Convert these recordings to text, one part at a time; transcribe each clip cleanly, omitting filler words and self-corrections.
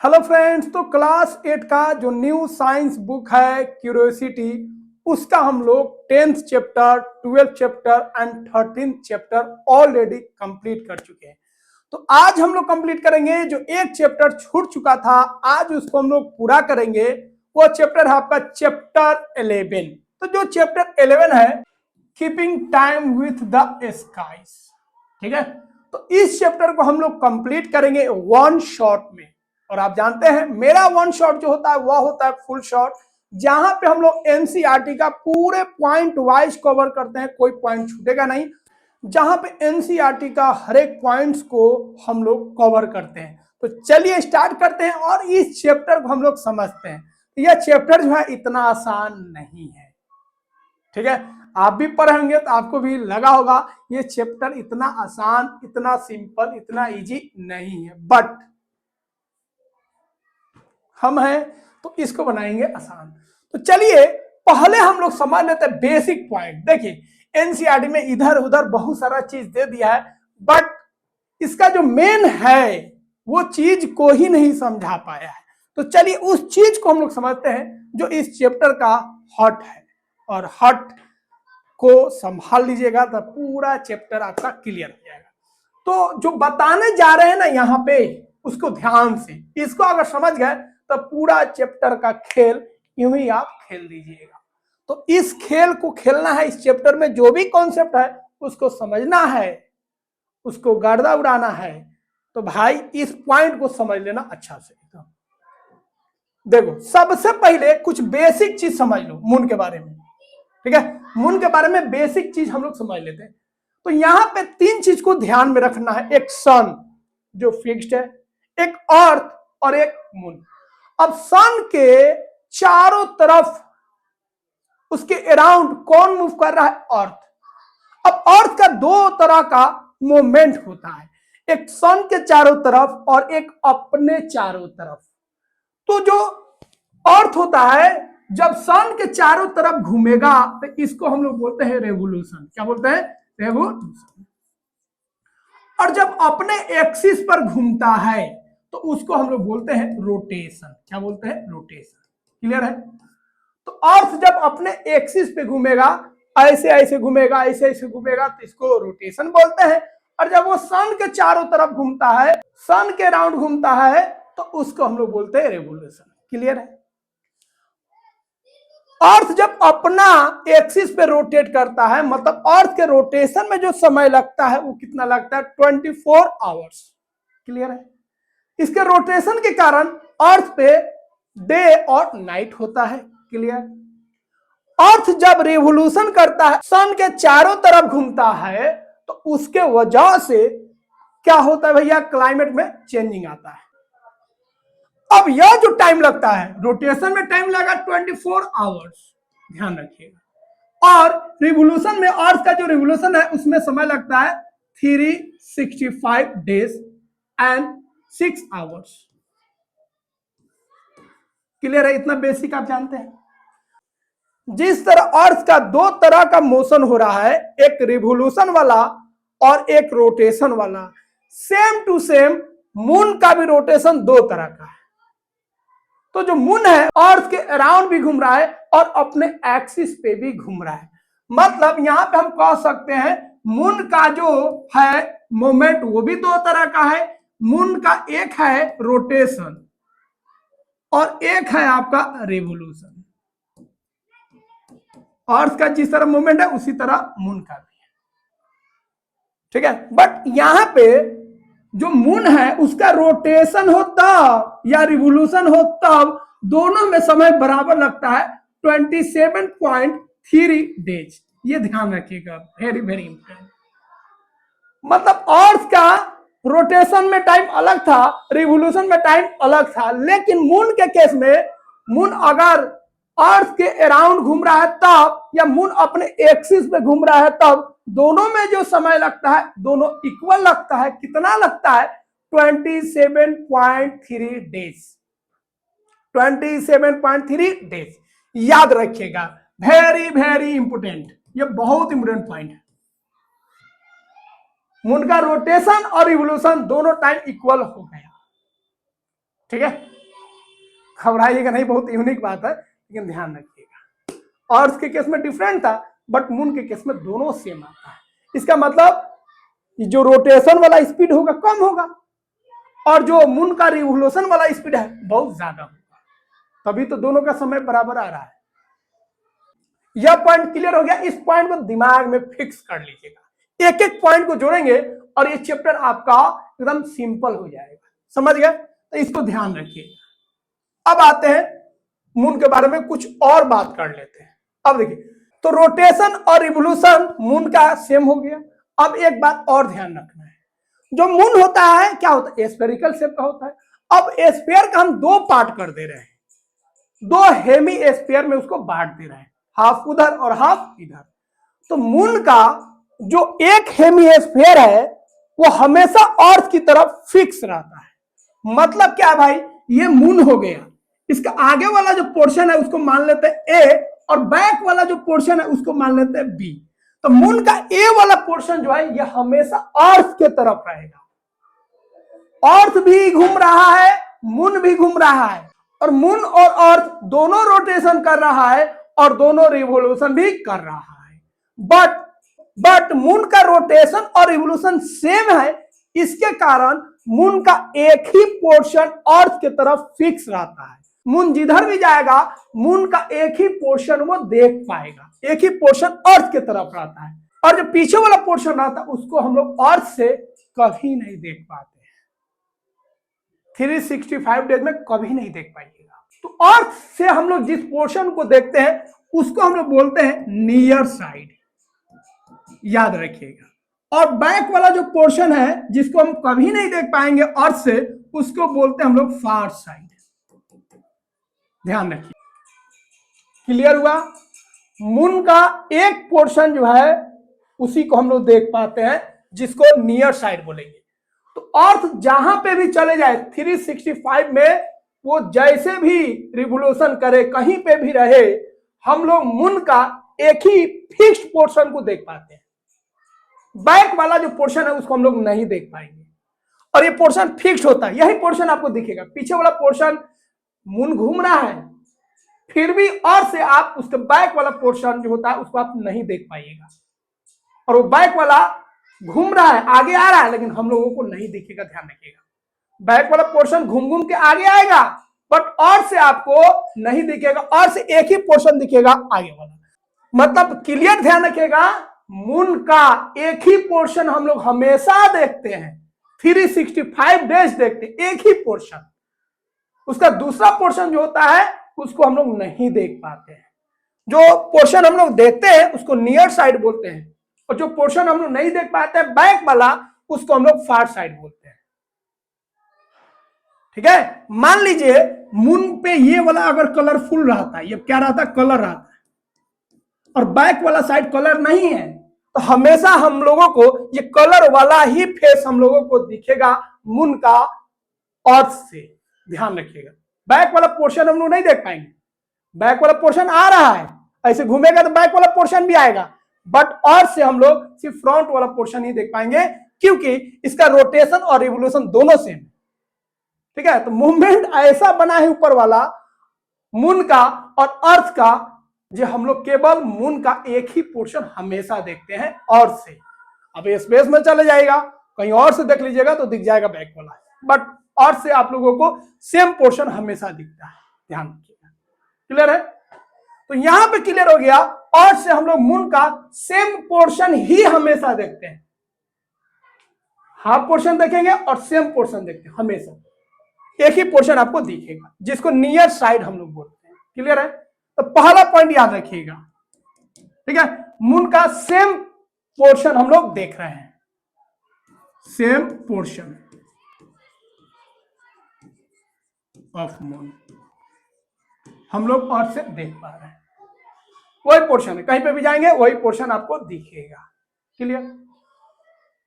Hello friends, तो class 8 का जो न्यू साइंस बुक है क्यूरियोसिटी, उसका हम लोग 10th chapter, 12th chapter and 13th chapter already complete कर चुके हैं। तो आज हम लोग कंप्लीट करेंगे जो एक चैप्टर छूट चुका था, आज उसको हम लोग पूरा करेंगे। वो चैप्टर है आपका चैप्टर 11। तो जो चैप्टर 11 है, keeping time with the skies, ठीक है। तो इस चैप्टर को हम लोग कंप्लीट करेंगे वन शॉट में। और आप जानते हैं मेरा वन शॉट जो होता है वह होता है फुल शॉट, जहां पे हम लोग एनसीईआरटी का पूरे पॉइंट वाइज कवर करते हैं, कोई पॉइंट छूटेगा नहीं। जहां पे एनसीईआरटी का हर एक पॉइंट्स को हम लोग कवर करते हैं। तो चलिए स्टार्ट करते हैं और इस चैप्टर को हम लोग समझते हैं। यह चैप्टर जो है इतना आसान नहीं है, ठीक है। आप भी पढ़े होंगे तो आपको भी लगा होगा ये चैप्टर इतना आसान, इतना सिंपल, इतना इजी नहीं है, बट हम हैं तो इसको बनाएंगे आसान। तो चलिए पहले हम लोग समझ लेते हैं बेसिक पॉइंट। देखिए एनसीईआरटी में इधर उधर बहुत सारा चीज दे दिया है, बट इसका जो मेन है वो चीज को ही नहीं समझा पाया है। तो चलिए उस चीज को हम लोग समझते हैं जो इस चैप्टर का हॉट है, और हॉट को संभाल लीजिएगा तो पूरा चैप्टर आपका क्लियर हो जाएगा। तो जो बताने जा रहे हैं ना यहाँ पे, उसको ध्यान से, इसको अगर समझ गए तो पूरा चैप्टर का खेल यूं ही आप खेल दीजिएगा। तो इस खेल को खेलना है, इस चैप्टर में जो भी कॉन्सेप्ट है उसको समझना है, उसको गर्दा उड़ाना है। तो भाई इस पॉइंट को समझ लेना अच्छा से। देखो सबसे पहले कुछ बेसिक चीज समझ लो मून के बारे में, ठीक है। मून के बारे में बेसिक चीज हम लोग समझ लेते हैं। तो यहां पे तीन चीज को ध्यान में रखना है, एक सन जो फिक्स्ड है, एक अर्थ और एक मून। अब सन के चारों तरफ उसके अराउंड कौन मूव कर रहा है? अर्थ। अब अर्थ का दो तरह का मूवमेंट होता है, एक सन के चारों तरफ और एक अपने चारों तरफ। तो जो अर्थ होता है जब सन के चारों तरफ घूमेगा तो इसको हम लोग बोलते हैं रेवोल्यूशन। क्या बोलते हैं? रेवोल्यूशन। और जब अपने एक्सिस पर घूमता है तो उसको हम लोग बोलते हैं रोटेशन। क्या बोलते हैं? रोटेशन। क्लियर है? तो अर्थ जब अपने एक्सिस पे घूमेगा, ऐसे ऐसे घूमेगा, ऐसे ऐसे घूमेगा, तो इसको रोटेशन बोलते हैं। और जब वो सन के चारों तरफ घूमता है, सन के राउंड घूमता है, तो उसको हम लोग बोलते हैं रेवोल्यूशन। क्लियर है? अर्थ जब अपना एक्सिस पे रोटेट करता है, मतलब अर्थ के रोटेशन में जो समय लगता है वो कितना लगता है? 24 आवर्स। क्लियर है? इसके रोटेशन के कारण अर्थ पे डे और नाइट होता है। क्लियर? अर्थ जब रिवोल्यूशन करता है, सन के चारों तरफ घूमता है, तो उसके वजह से क्या होता है भैया? क्लाइमेट में चेंजिंग आता है। अब यह जो टाइम लगता है रोटेशन में, टाइम लगा 24 आवर्स, ध्यान रखिएगा। और रिवोल्यूशन में, अर्थ का जो रिवोल्यूशन है उसमें समय लगता है 365 डेज एंड 6 आवर्स। क्लियर है? इतना बेसिक आप जानते हैं। जिस तरह अर्थ का दो तरह का मोशन हो रहा है, एक रिवोल्यूशन वाला और एक रोटेशन वाला, सेम टू सेम मून का भी रोटेशन दो तरह का है। तो जो मून है अर्थ के अराउंड भी घूम रहा है और अपने एक्सिस पे भी घूम रहा है। मतलब यहां पे हम कह सकते हैं मून का जो है मोमेंट वो भी दो तरह का है। मून का एक है रोटेशन और एक है आपका रिवोल्यूशन। अर्थ का जिस तरह मूवमेंट है उसी तरह मून का भी है, ठीक है। बट यहां पे जो मून है उसका रोटेशन हो तब या रिवोल्यूशन हो तब, दोनों में समय बराबर लगता है 27.3 डेज। ये ध्यान रखिएगा, वेरी वेरी इंपॉर्टेंट। मतलब अर्थ का रोटेशन में टाइम अलग था, रिवोल्यूशन में टाइम अलग था, लेकिन मून के केस में, मून अगर अर्थ के अराउंड घूम रहा है तब, या मून अपने एक्सिस पे घूम रहा है तब, दोनों में जो समय लगता है दोनों इक्वल लगता है। कितना लगता है? 27.3 डेज। 27.3 डेज याद रखिएगा, वेरी वेरी इंपोर्टेंट, ये बहुत इंपोर्टेंट पॉइंट है। मून का रोटेशन और रिवोल्यूशन दोनों टाइम इक्वल हो गया, ठीक है। घबराइएगा नहीं, बहुत यूनिक बात है, लेकिन ध्यान रखिएगा। अर्थ के केस में डिफरेंट था, बट मून के केस में दोनों सेम आता है। इसका मतलब जो रोटेशन वाला स्पीड होगा कम होगा, और जो मून का रिवोल्यूशन वाला स्पीड है बहुत ज्यादा होगा, तभी तो दोनों का समय बराबर आ रहा है। यह पॉइंट क्लियर हो गया। इस पॉइंट को दिमाग में फिक्स कर लीजिएगा, एक एक पॉइंट को जोड़ेंगे और ये चैप्टर आपका एकदम सिंपल हो जाएगा। समझ गए? तो इसको ध्यान रखिएगा। अब आते हैं मून के बारे में कुछ और बात कर लेते हैं। अब देखिए, तो रोटेशन और रिवोल्यूशन मून का सेम हो गया। अब एक बात और ध्यान रखना है, जो मून होता है क्या होता है, स्फेरिकल शेप का होता है। अब स्फीयर का हम दो पार्ट कर दे रहे हैं, दो हेमी स्फीयर में उसको बांट दे रहे हैं, हाफ उधर और हाफ इधर। तो मून का जो एक हेमी स्फीयर है वो हमेशा अर्थ की तरफ फिक्स रहता है। मतलब क्या भाई, ये मून हो गया, इसका आगे वाला जो पोर्शन है उसको मान लेते हैं ए, और बैक वाला जो पोर्शन है उसको मान लेते हैं बी। तो मून का ए वाला पोर्शन जो है ये हमेशा अर्थ के तरफ रहेगा। अर्थ भी घूम रहा है, मून भी घूम रहा है, और मून और अर्थ दोनों रोटेशन कर रहा है और दोनों रिवोल्यूशन भी कर रहा है। बट मून का रोटेशन और रिवोल्यूशन सेम है, इसके कारण मून का एक ही पोर्शन अर्थ के तरफ फिक्स रहता है। मून जिधर भी जाएगा मून का एक ही पोर्शन वो देख पाएगा, एक ही पोर्शन अर्थ के तरफ रहता है, और जो पीछे वाला पोर्शन रहता है उसको हम लोग अर्थ से कभी नहीं देख पाते हैं। 365 डेज में कभी नहीं देख पाइएगा। तो अर्थ से हम लोग जिस पोर्शन को देखते हैं उसको हम लोग बोलते हैं नियर साइड, याद रखिएगा। और बैक वाला जो पोर्शन है जिसको हम कभी नहीं देख पाएंगे अर्थ से, उसको बोलते हैं हम लोग फार साइड। ध्यान रखिए, क्लियर हुआ? मून का एक पोर्शन जो है उसी को हम लोग देख पाते हैं, जिसको नियर साइड बोलेंगे। तो अर्थ जहां पे भी चले जाए 365 में, वो जैसे भी रिवोल्यूशन करे, कहीं पे भी रहे, हम लोग मून का एक ही फिक्स्ड पोर्शन को देख पाते हैं। बैक वाला जो पोर्शन है उसको हम लोग नहीं देख पाएंगे, और ये पोर्शन फिक्स्ड होता है, यही पोर्शन आपको दिखेगा। पीछे वाला पोर्शन मून घूम रहा है, फिर भी और से आप उसके बैक वाला पोर्शन जो होता है उसको आप नहीं देख पाइएगा, और वो बैक वाला घूम रहा है, आगे आ रहा है, लेकिन हम लोगों को नहीं दिखेगा। ध्यान रखिएगा, बैक वाला पोर्शन घूम घूम के आगे आएगा, बट और से आपको नहीं दिखेगा, और से एक ही पोर्शन दिखेगा आगे वाला। मतलब क्लियर ध्यान रखिएगा, मून का एक ही पोर्शन हम लोग हमेशा देखते हैं, 365 डेज देखते हैं एक ही पोर्शन। उसका दूसरा पोर्शन जो होता है उसको हम लोग नहीं देख पाते हैं। जो पोर्शन हम लोग देखते हैं उसको नियर साइड बोलते हैं, और जो पोर्शन हम लोग नहीं देख पाते हैं बैक वाला, उसको हम लोग फार साइड बोलते हैं। ठीक है? मान लीजिए मून पे ये वाला अगर कलरफुल रहता है, ये क्या रहता है, कलर रहता है, और बैक वाला साइड कलर नहीं है, तो हमेशा हम लोगों को ये कलर वाला ही फेस हम लोगों को दिखेगा मून का अर्थ से। ध्यान रखिएगा, बैक वाला पोर्शन हम लोग नहीं देख पाएंगे। बैक वाला पोर्शन आ रहा है, ऐसे घूमेगा तो बैक वाला पोर्शन भी आएगा, बट अर्थ से हम लोग सिर्फ फ्रंट वाला पोर्शन ही देख पाएंगे, क्योंकि इसका रोटेशन और रिवोल्यूशन दोनों सेम। ठीक है? तो मूवमेंट ऐसा बना है ऊपर वाला मून का और अर्थ का, जो हम लोग केवल मून का एक ही पोर्शन हमेशा देखते हैं अर्थ से। अब स्पेस में चले जाएगा, कहीं और से देख लीजिएगा तो दिख जाएगा बैक वाला, बट अर्थ से आप लोगों को सेम पोर्शन हमेशा दिखता है। ध्यान रखिएगा, क्लियर है? तो यहां पे क्लियर हो गया, अर्थ से हम लोग मून का सेम पोर्शन ही हमेशा देखते हैं। हाफ पोर्शन देखेंगे और सेम पोर्शन देखते हैं, हमेशा एक ही पोर्शन आपको दिखेगा, जिसको नियर साइड हम लोग बोलते हैं। क्लियर है? तो पहला पॉइंट याद रखिएगा, ठीक है? मून का सेम पोर्शन हम लोग देख रहे हैं, सेम पोर्शन ऑफ मून हम लोग अर्थ से देख पा रहे हैं। वही पोर्शन है, कहीं पे भी जाएंगे वही पोर्शन आपको दिखेगा। क्लियर?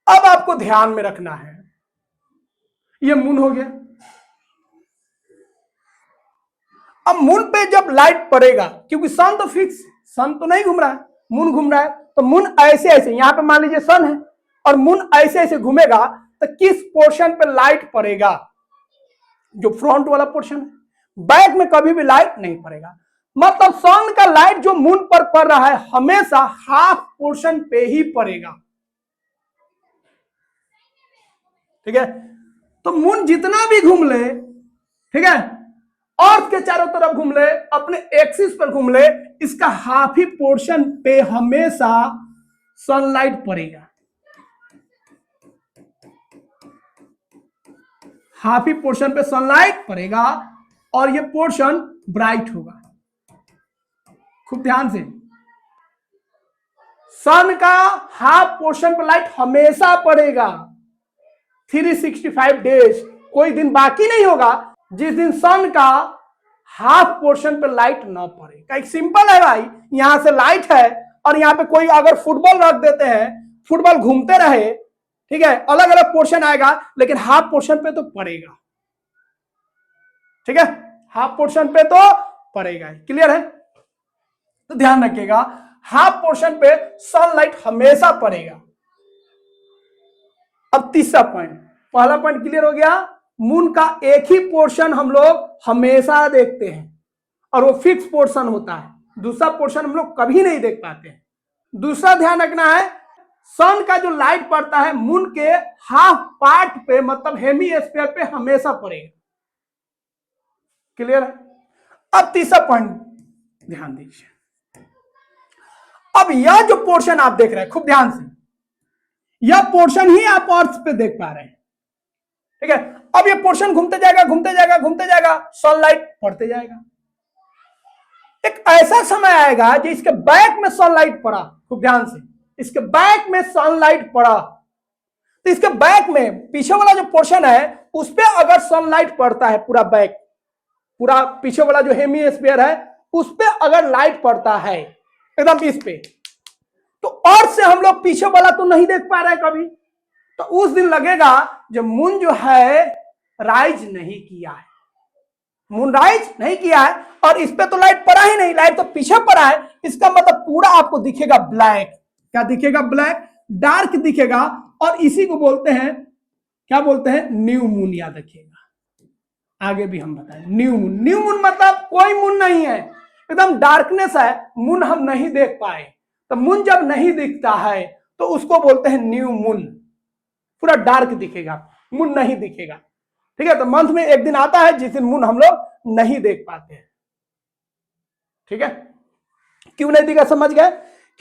अब आपको ध्यान में रखना है, ये मून हो गया। अब मून पे जब लाइट पड़ेगा, क्योंकि सन तो फिक्स, सन तो नहीं घूम रहा है, मून घूम रहा है, तो मून ऐसे ऐसे, यहां पे मान लीजिए सन है और मून ऐसे ऐसे घूमेगा, तो किस पोर्शन पे लाइट पड़ेगा? जो फ्रंट वाला पोर्शन है। बैक में कभी भी लाइट नहीं पड़ेगा। मतलब सन का लाइट जो मून पर पड़ रहा है हमेशा हाफ पोर्शन पे ही पड़ेगा, ठीक है। तो मून जितना भी घूम ले, ठीक है, अर्थ के चारों तरफ घूम ले, अपने एक्सिस पर घूम ले, इसका हाफ ही पोर्शन पे हमेशा सनलाइट पड़ेगा, हाफ ही पोर्शन पे सनलाइट पड़ेगा और ये पोर्शन ब्राइट होगा। खूब ध्यान से, सन का हाफ पोर्शन पर लाइट हमेशा पड़ेगा 365 डेज, कोई दिन बाकी नहीं होगा जिस दिन सन का हाफ पोर्शन पर लाइट ना पड़े। एक सिंपल है भाई, यहां से लाइट है और यहां पे कोई अगर फुटबॉल रख देते हैं, फुटबॉल घूमते रहे, ठीक है, अलग अलग पोर्शन आएगा लेकिन हाफ पोर्शन पे तो पड़ेगा, ठीक है, हाफ पोर्शन पे तो पड़ेगा। क्लियर है? तो ध्यान रखिएगा, हाफ पोर्शन पे सनलाइट हमेशा पड़ेगा। अब तीसरा पॉइंट, पहला पॉइंट क्लियर हो गया, मून का एक ही पोर्शन हम लोग हमेशा देखते हैं और वो फिक्स पोर्शन होता है, दूसरा पोर्शन हम लोग कभी नहीं देख पाते हैं। दूसरा ध्यान रखना है, सन का जो लाइट पड़ता है मून के हाफ पार्ट पे, मतलब हेमीस्फीयर पे हमेशा पड़ेगा। क्लियर है? अब तीसरा पॉइंट ध्यान दीजिए, अब यह जो पोर्शन आप देख रहे हैं खूब ध्यान से, यह पोर्शन ही आप अर्थ पे देख पा रहे हैं, ठीक है। अब ये पोर्शन घूमते जाएगा घूमते जाएगा घूमते जाएगा, सनलाइट पड़ते जाएगा। एक ऐसा समय आएगा जो इसके बैक में सनलाइट पड़ा, खूब ध्यान से, इसके बैक में सनलाइट पड़ा, तो इसके बैक में पीछे वाला जो पोर्शन है उस पर अगर सनलाइट पड़ता है, पूरा बैक, पूरा पीछे वाला जो हेमीस्फीयर है उस पर अगर लाइट पड़ता है एकदम इस पे, तो अर्थ से हम लोग पीछे वाला तो नहीं देख पा रहे कभी, तो उस दिन लगेगा जब मून जो है राइज नहीं किया है, मून राइज नहीं किया है और इस पे तो लाइट पड़ा ही नहीं, लाइट तो पीछे पड़ा है, इसका मतलब पूरा आपको दिखेगा ब्लैक। क्या दिखेगा? ब्लैक, डार्क दिखेगा, और इसी को बोलते हैं, क्या बोलते हैं? New moon. याद रखिएगा, आगे भी हम बताएं। न्यू मून, न्यू मून मतलब कोई मून नहीं है, एकदम डार्कनेस है, मून हम नहीं देख पाए। तो मून जब नहीं दिखता है तो उसको बोलते हैं न्यू मून, पूरा डार्क दिखेगा, मून नहीं दिखेगा, ठीक है। तो मंथ में एक दिन आता है जिस दिन मून हम लोग नहीं देख पाते हैं, ठीक है। क्यों नहीं दिखा समझ गए?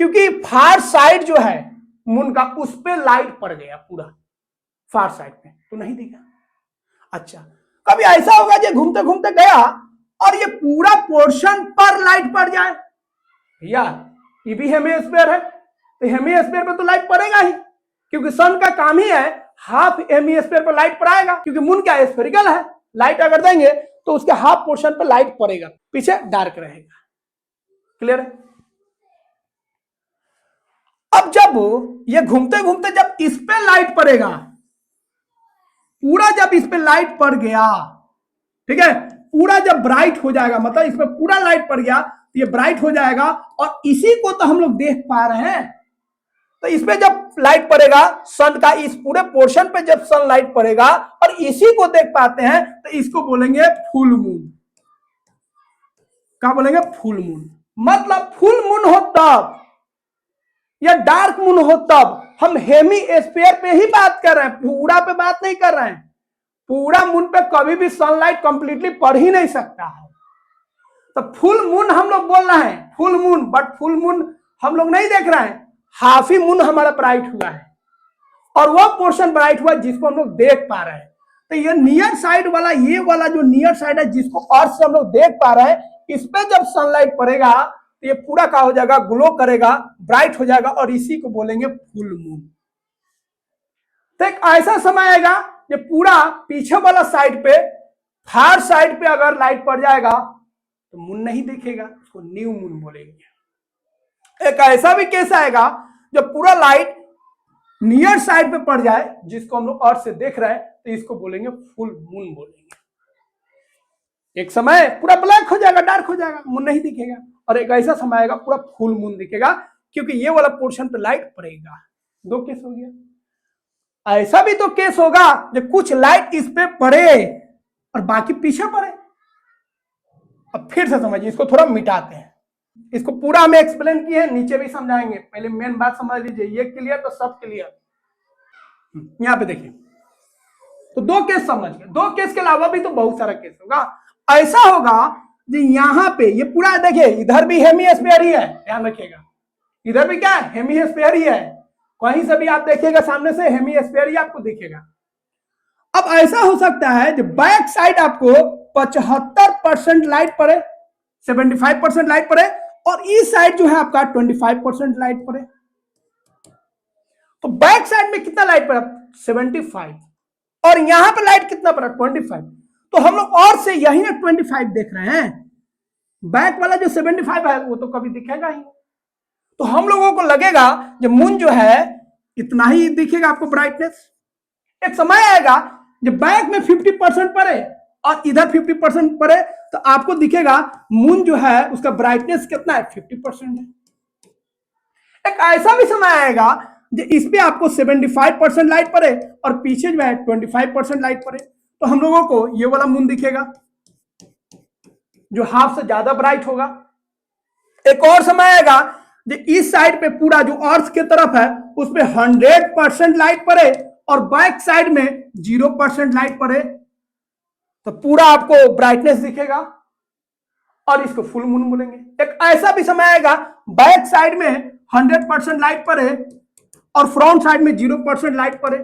क्योंकि फार साइड जो है मून का उस पे लाइट पड़ गया, पूरा फार साइड पे तो नहीं दिखा। अच्छा, कभी ऐसा होगा जो घूमते घूमते गया और ये पूरा पोर्शन पर लाइट पड़ जाए, भैया ये भी हेमीस्फीयर है, तो हेमीस्फीयर पे तो लाइट पड़ेगा ही, क्योंकि सन का काम ही है हाफ हेमीस्फीयर पर लाइट पड़ाएगा, क्योंकि मून क्या स्फेरिकल है, लाइट अगर देंगे तो उसके हाफ पोर्शन पर लाइट पड़ेगा, पीछे डार्क रहेगा। क्लियर है? अब जब ये घूमते घूमते जब इस पे लाइट पड़ेगा, पूरा जब इस पे लाइट पड़ गया, ठीक है, पूरा जब ब्राइट हो जाएगा, मतलब इसमें पूरा लाइट पड़ गया तो ये ब्राइट हो जाएगा, और इसी को तो हम लोग देख पा रहे हैं। तो इस पे जब लाइट पड़ेगा सन का, इस पूरे पोर्शन पे जब सन लाइट पड़ेगा और इसी को देख पाते हैं, तो इसको बोलेंगे फुल मून। क्या बोलेंगे? Full moon. मतलब फुल मून हो तब या डार्क मून हो तब, हम हेमीस्फीयर पे ही बात कर रहे हैं, पूरा पे बात नहीं कर रहे हैं। पूरा मून पे कभी भी सनलाइट कंप्लीटली पड़ ही नहीं सकता है, तो फुल मून हम लोग बोल रहे हैं, full moon, but full moon हम लोग नहीं देख रहे हैं, हाफ ही मून हमारा ब्राइट हुआ है, और वो पोर्शन ब्राइट हुआ जिसको हम लोग देख पा रहे हैं। तो ये नियर साइड वाला, ये वाला जो नियर साइड है जिसको अर्थ से हम लोग देख पा रहे हैं, इस पे जब सनलाइट पड़ेगा तो ये पूरा क्या हो जाएगा? ग्लो करेगा, ब्राइट हो जाएगा, और इसी को बोलेंगे फुल मून। तो एक ऐसा समय आएगा ये पूरा पीछे वाला साइड पे, फार साइड पे अगर लाइट पड़ जाएगा तो मून नहीं दिखेगा, उसको न्यू मून बोलेंगे। एक ऐसा भी केस आएगा जब पूरा लाइट नियर साइड पे पड़ जाए, जिसको हम लोग अर्थ से देख रहे हैं, तो इसको बोलेंगे फुल मून बोलेंगे। एक समय पूरा ब्लैक हो जाएगा, डार्क हो जाएगा, मून नहीं दिखेगा, और एक ऐसा समय आएगा पूरा फुल मून दिखेगा, क्योंकि ये वाला पोर्शन पे लाइट पड़ेगा। दो केस हो गया। ऐसा भी तो केस होगा जब कुछ लाइट इस पे पड़े और बाकी पीछे पड़े, अब फिर से समझिए, इसको थोड़ा मिटाते हैं। इसको पूरा हमें एक्सप्लेन किए, नीचे भी समझाएंगे, पहले मेन बात समझ लीजिए। ये क्लियर तो सब क्लियर। यहां पे देखिए, तो दो केस समझ गए। दो केस के अलावा भी तो बहुत सारा केस होगा। ऐसा होगा जी, यहां पे ये पूरा देखिए, इधर भी हेमिस्फीयर ही है, ध्यान रखिएगा। इधर भी क्या है, हेमिस्फीयर ही है। कहीं से भी आप देखिएगा सामने से हेमिस्फीयर ही आपको दिखेगा। अब ऐसा हो सकता है जो बैक साइड आपको 75% लाइट पड़े, 75% लाइट पड़े, और इस साइड जो है आपका 25% लाइट पड़े। तो बैक साइड में कितना लाइट पड़ा, 75, और यहां पर लाइट कितना पड़ा, 25। तो हम लोग और से यही ना 25 देख रहे हैं, बैक वाला जो 75 है वो तो कभी दिखेगा ही। तो हम लोगों को लगेगा जब मून जो है इतना ही दिखेगा आपको ब्राइटनेस। एक समय आएगा जब बैक में 50% पड़े और इधर 50% पड़े, तो आपको दिखेगा मून जो है उसका ब्राइटनेस कितना है, 50% है। एक ऐसा भी समय आएगा जो इस पे आपको 75% लाइट पड़े और पीछे जो है 25% लाइट पड़े, तो हम लोगों को ये वाला मून दिखेगा जो हाफ से ज्यादा ब्राइट होगा। एक और समय आएगा जो इस साइड पे पूरा जो अर्थ की तरफ है उस पे 100% लाइट पड़े और बैक साइड में 0% लाइट पड़े, तो पूरा आपको ब्राइटनेस दिखेगा और इसको फुल मून बोलेंगे। एक ऐसा भी समय आएगा बैक साइड में 100% लाइट पड़े और फ्रंट साइड में 0% लाइट पड़े,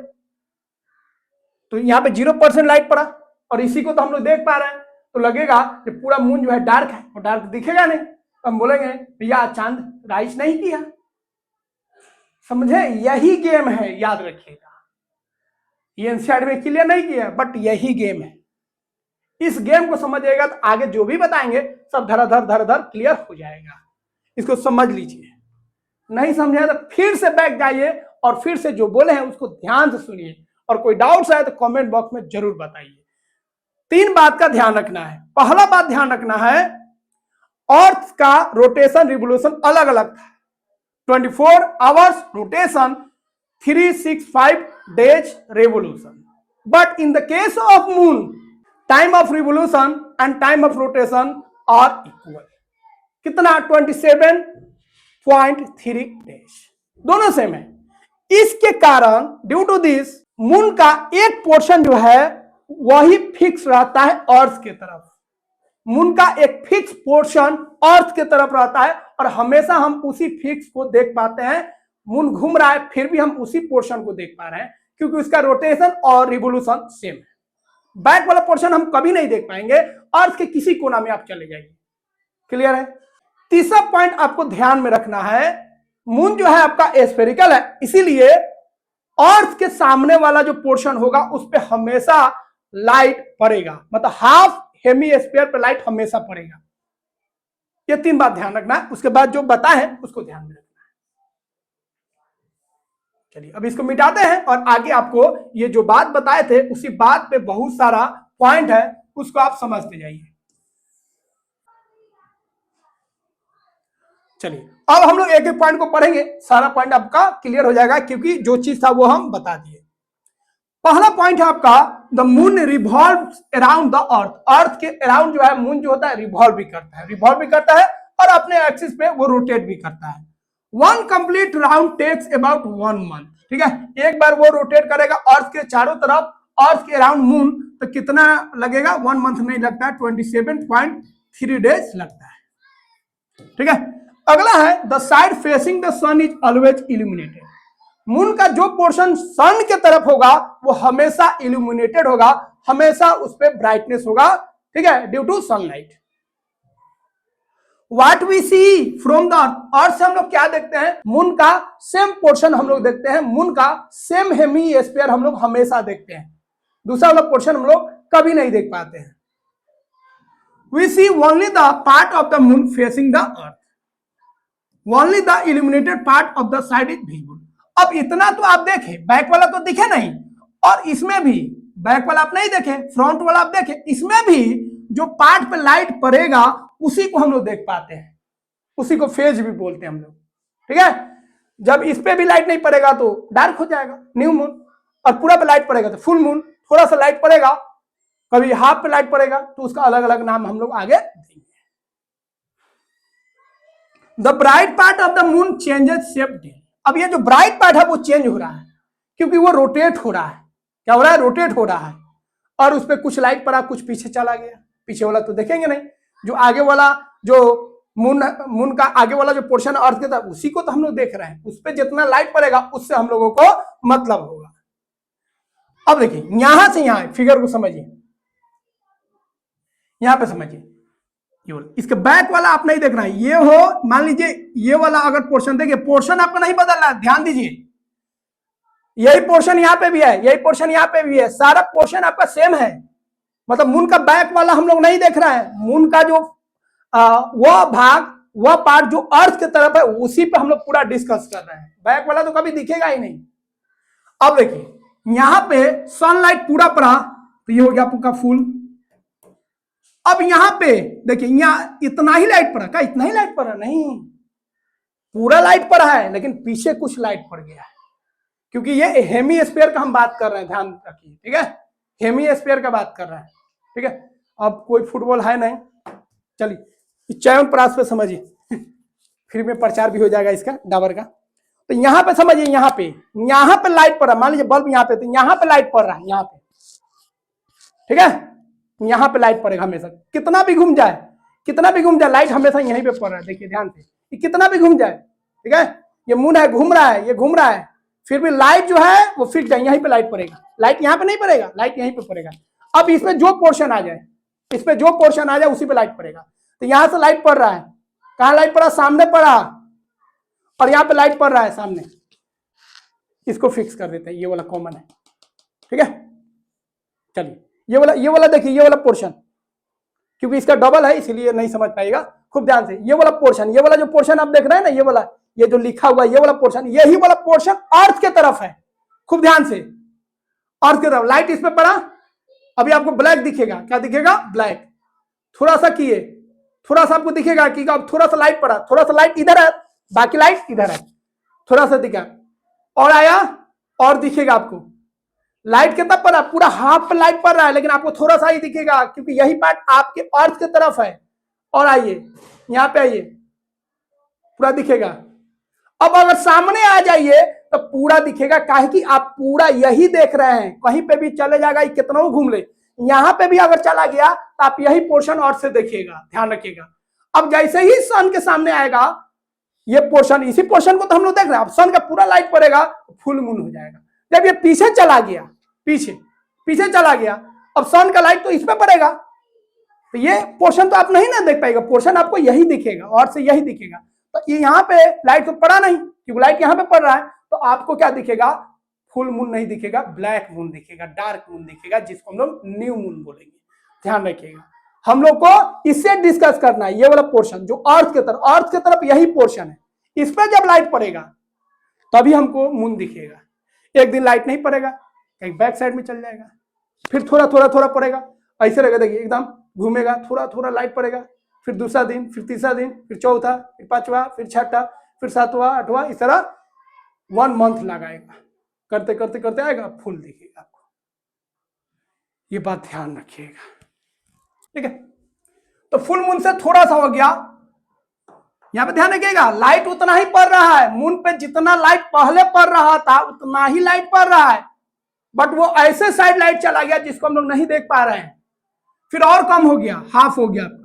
तो यहां पे 0% लाइट पड़ा और इसी को तो हम लोग देख पा रहे हैं, तो लगेगा कि पूरा मून जो है डार्क है और डार्क दिखेगा नहीं, तो हम बोलेंगे भैया चांद राइज नहीं किया। समझे, यही गेम है, याद रखिएगा। ये एनसीईआरटी में क्लियर नहीं किया, बट यही गेम है। इस गेम को समझिएगा तो आगे जो भी बताएंगे सब धराधर क्लियर हो जाएगा। इसको समझ लीजिए, नहीं समझे तो फिर से बैक जाइए और फिर से जो बोले हैं उसको ध्यान से सुनिए, और कोई डाउट्स आए तो कमेंट बॉक्स में जरूर बताइए। 3 बात का ध्यान रखना है। पहला बात ध्यान रखना है, अर्थ का रोटेशन रिवोल्यूशन अलग अलग था, 24 hours rotation, 365 days revolution. But in the case of moon, time of revolution and time of rotation are equal. कितना, 27.3 days, दोनों सेम है। इसके कारण ड्यू टू दिस मून का एक पोर्शन जो है वही फिक्स रहता है अर्थ के तरफ। मून का एक फिक्स पोर्शन अर्थ के तरफ रहता है और हमेशा हम उसी फिक्स को देख पाते हैं। मून घूम रहा है फिर भी हम उसी पोर्शन को देख पा रहे हैं क्योंकि उसका रोटेशन और रिवोल्यूशन सेम है। बैक वाला पोर्शन हम कभी नहीं देख पाएंगे, अर्थ के किसी कोना में आप चले जाइए। क्लियर है। तीसरा पॉइंट आपको ध्यान में रखना है, मून जो है आपका स्फेरिकल है, इसीलिए अर्थ के सामने वाला जो पोर्शन होगा उस पर हमेशा लाइट पड़ेगा, मतलब हाफ हेमिस्फीयर पे लाइट हमेशा पड़ेगा। ये 3 बात ध्यान रखना है। उसके बाद जो बताए उसको ध्यान में रखना है। चलिए अब इसको मिटाते हैं और आगे आपको ये जो बात बताए थे उसी बात पे बहुत सारा पॉइंट है, उसको आप समझते जाइए। चलिए अब हम लोग एक एक पॉइंट को पढ़ेंगे, सारा पॉइंट आपका क्लियर हो जाएगा क्योंकि जो चीज था वो हम बता दिए। पहला पॉइंट है आपका, the moon revolves around the earth. Earth के अराउंड जो है मून जो होता है रिवॉल्व भी करता है और अपने एक्सिस पे वो रोटेट भी करता है। 1 complete round takes about 1 month. ठीक है, एक बार वो रोटेट करेगा अर्थ के चारों तरफ, अर्थ के अराउंड मून, तो कितना लगेगा, 1 मंथ नहीं लगता है, 27.3 डेज लगता है। ठीक है, अगला है, the side facing the sun is always illuminated. Moon का जो पोर्शन सन के तरफ होगा वो हमेशा इल्यूमिनेटेड होगा, हमेशा उस पर ब्राइटनेस होगा। ठीक है, due to sunlight. What we see from the earth से हम लोग क्या देखते हैं, मून का सेम पोर्शन हम लोग देखते हैं, मून का सेम हेमिस्फीयर हम लोग हमेशा देखते हैं, दूसरा वाला पोर्शन हम लोग कभी नहीं देख पाते हैं। We see only the part of the moon facing the earth. Only the illuminated part of the side is visible. अब इतना तो आप देखें, बैक वाला तो दिखे नहीं, और इसमें भी बैक वाला आप नहीं देखे, फ्रंट वाला आप देखे, इसमें भी जो पार्ट पे लाइट पड़ेगा उसी को हम लोग देख पाते हैं, उसी को फेज भी बोलते हैं हम लोग। ठीक है, जब इस पे भी लाइट नहीं पड़ेगा तो डार्क हो जाएगा, न्यू मून, और पूरा पे लाइट पड़ेगा तो फुल मून। थोड़ा सा लाइट पड़ेगा, कभी हाफ पे लाइट पड़ेगा तो उसका अलग अलग नाम हम लोग आगे देंगे। The bright part of the moon changes shape daily. अब ये जो ब्राइट पार्ट है वो चेंज हो रहा है क्योंकि वो रोटेट हो रहा है। क्या हो रहा है? रोटेट हो रहा है। और उस पर कुछ लाइट पड़ा, कुछ पीछे चला गया। पीछे वाला तो देखेंगे नहीं, जो आगे वाला जो मून का आगे वाला जो पोर्शन अर्थ के था उसी को तो हम लोग देख रहे हैं। उस पर जितना लाइट पड़ेगा उससे हम लोगों को मतलब होगा। अब देखिए यहां से यहां फिगर को समझिए, यहां पे समझिए। इसके बैक वाला आप नहीं देख रहे हैं। ये हो, मान लीजिए ये वाला अगर पोर्शन देखिए, पोर्शन आपका नहीं बदल रहा है, ध्यान दीजिए। यही पोर्शन यहां पे भी है, यही पोर्शन यहां पे भी है, सारा पोर्शन आपका सेम है। मतलब मून का बैक वाला हम लोग नहीं देख रहे हैं। मून का जो वह भाग, वह पार्ट जो अर्थ की तरफ है उसी पे हम लोग पूरा डिस्कस कर रहे हैं। बैक वाला तो कभी दिखेगा ही नहीं। अब देखिए यहां पे सनलाइट पूरा पड़ा तो ये हो गया आपका फुल। अब यहां पे देखिए, यहां इतना ही लाइट पड़ा। क्या इतना ही लाइट पड़ा? नहीं, पूरा लाइट पड़ा है, लेकिन पीछे कुछ लाइट पड़ गया है क्योंकि ये हेमीस्फीयर का हम बात कर रहे हैं, ध्यान रखिए। ठीक है, हेमीस्फीयर का बात कर रहे हैं। ठीक है, अब कोई फुटबॉल है नहीं, चलिए च्यवनप्राश पे समझिए फिर में प्रचार भी हो जाएगा इसका, डाबर का। तो यहां पे समझिए, यहां पे लाइट पड़ रहा है। मान लीजिए बल्ब यहां पे, तो यहां पे लाइट पड़ रहा है, यहां पे। ठीक है, यहां पे लाइट पड़ेगा हमेशा। कितना भी घूम जाए, कितना भी घूम जाए, लाइट हमेशा यहीं पे पड़ रहा है। देखिए ध्यान से, कितना भी घूम जाए। ठीक है, ये मून है, घूम रहा है, ये घूम रहा है, फिर भी लाइट जो है वो फिक्स है, यहीं पे लाइट पड़ेगा। लाइट यहां पे नहीं पड़ेगा, लाइट यहीं पे पड़ेगा। अब इसमें जो पोर्शन आ जाए, इस पे जो पोर्शन आ जाए उसी पे लाइट पड़ेगा। तो यहां से लाइट पड़ रहा है, कहां लाइट पड़ा? सामने पड़ा, और यहां पे लाइट पड़ रहा है सामने। इसको फिक्स कर देते हैं, ये वाला कॉमन है। ठीक है, चलिए ये वाला देखिए, ये वाला पोर्शन, क्योंकि इसका डबल है इसीलिए नहीं समझ पाएगा। खूब ध्यान से, ये वाला पोर्शन, ये वाला जो पोर्शन आप देख रहे हैं ना, ये वाला, ये जो लिखा हुआ है ये वाला पोर्शन, यही वाला पोर्शन अर्थ के तरफ है। खूब ध्यान से, अर्थ के तरफ लाइट इस पे पड़ा। अभी आपको ब्लैक दिखेगा, क्या दिखेगा? ब्लैक। थोड़ा सा किए, थोड़ा सा आपको दिखेगा कि अब थोड़ा सा लाइट पड़ा, थोड़ा सा लाइट इधर है, बाकी लाइट इधर है, थोड़ा सा दिखा और आया और दिखेगा आपको। लाइट कितना पड़ा? पूरा हाफ पे लाइट पड़ रहा है, लेकिन आपको थोड़ा सा ही दिखेगा क्योंकि यही पार्ट आपके अर्थ की तरफ है। और आइए यहां पे, आइए, पूरा दिखेगा। अब अगर सामने आ जाइए तो पूरा दिखेगा, काहे कि आप पूरा यही देख रहे हैं। कहीं पे भी चले जाएगा, कितना घूम ले, यहां पे भी अगर चला गया तो आप यही पोर्शन अर्थ से देखिएगा, ध्यान रखिएगा। अब जैसे ही सन के सामने आएगा ये पोर्शन, इसी पोर्शन को तो हम लोग देख रहे हैं। अब सन का पूरा लाइट पड़ेगा, फुल मून हो जाएगा। जब ये पीछे चला गया, पीछे चला गया, अब सन का लाइट तो इस पे पड़ेगा, तो ये पोर्शन तो आप नहीं ना देख पाएगा। पोर्शन आपको यही दिखेगा, और से यही दिखेगा। तो ये यहाँ पे लाइट तो पड़ा नहीं, क्योंकि लाइट यहाँ पे पड़ रहा है, तो आपको क्या दिखेगा? फुल मून नहीं दिखेगा, ब्लैक मून दिखेगा, डार्क मून दिखेगा, जिसको हम लोग न्यू मून बोलेंगे। ध्यान रखिएगा, हम लोग को इससे डिस्कस करना है। ये वाला पोर्शन जो अर्थ के तरफ यही पोर्शन है, इस पर जब लाइट पड़ेगा तभी हमको मून दिखेगा। एक दिन लाइट नहीं पड़ेगा, कहीं बैक साइड में चल जाएगा, फिर थोड़ा पड़ेगा, ऐसे रहेगा। देखिए एकदम घूमेगा, थोड़ा लाइट पड़ेगा, फिर दूसरा दिन, फिर तीसरा दिन, फिर चौथा, फिर पांचवा, फिर छठा, फिर सातवां, आठवां, इस तरह 1 मंथ लगाएगा। करते करते आएगा, फुल दिखेगा आपको। ये बात ध्यान रखिएगा, ठीक है। तो फुल मून से थोड़ा सा हो गया, यहां पे ध्यान रखिएगा, लाइट उतना ही पड़ रहा है। मून पे जितना लाइट पहले पड़ रहा था उतना ही लाइट पड़ रहा है, बट वो ऐसे साइड लाइट चला गया जिसको हम लोग नहीं देख पा रहे हैं। फिर और कम हो गया, हाफ हो गया आपका,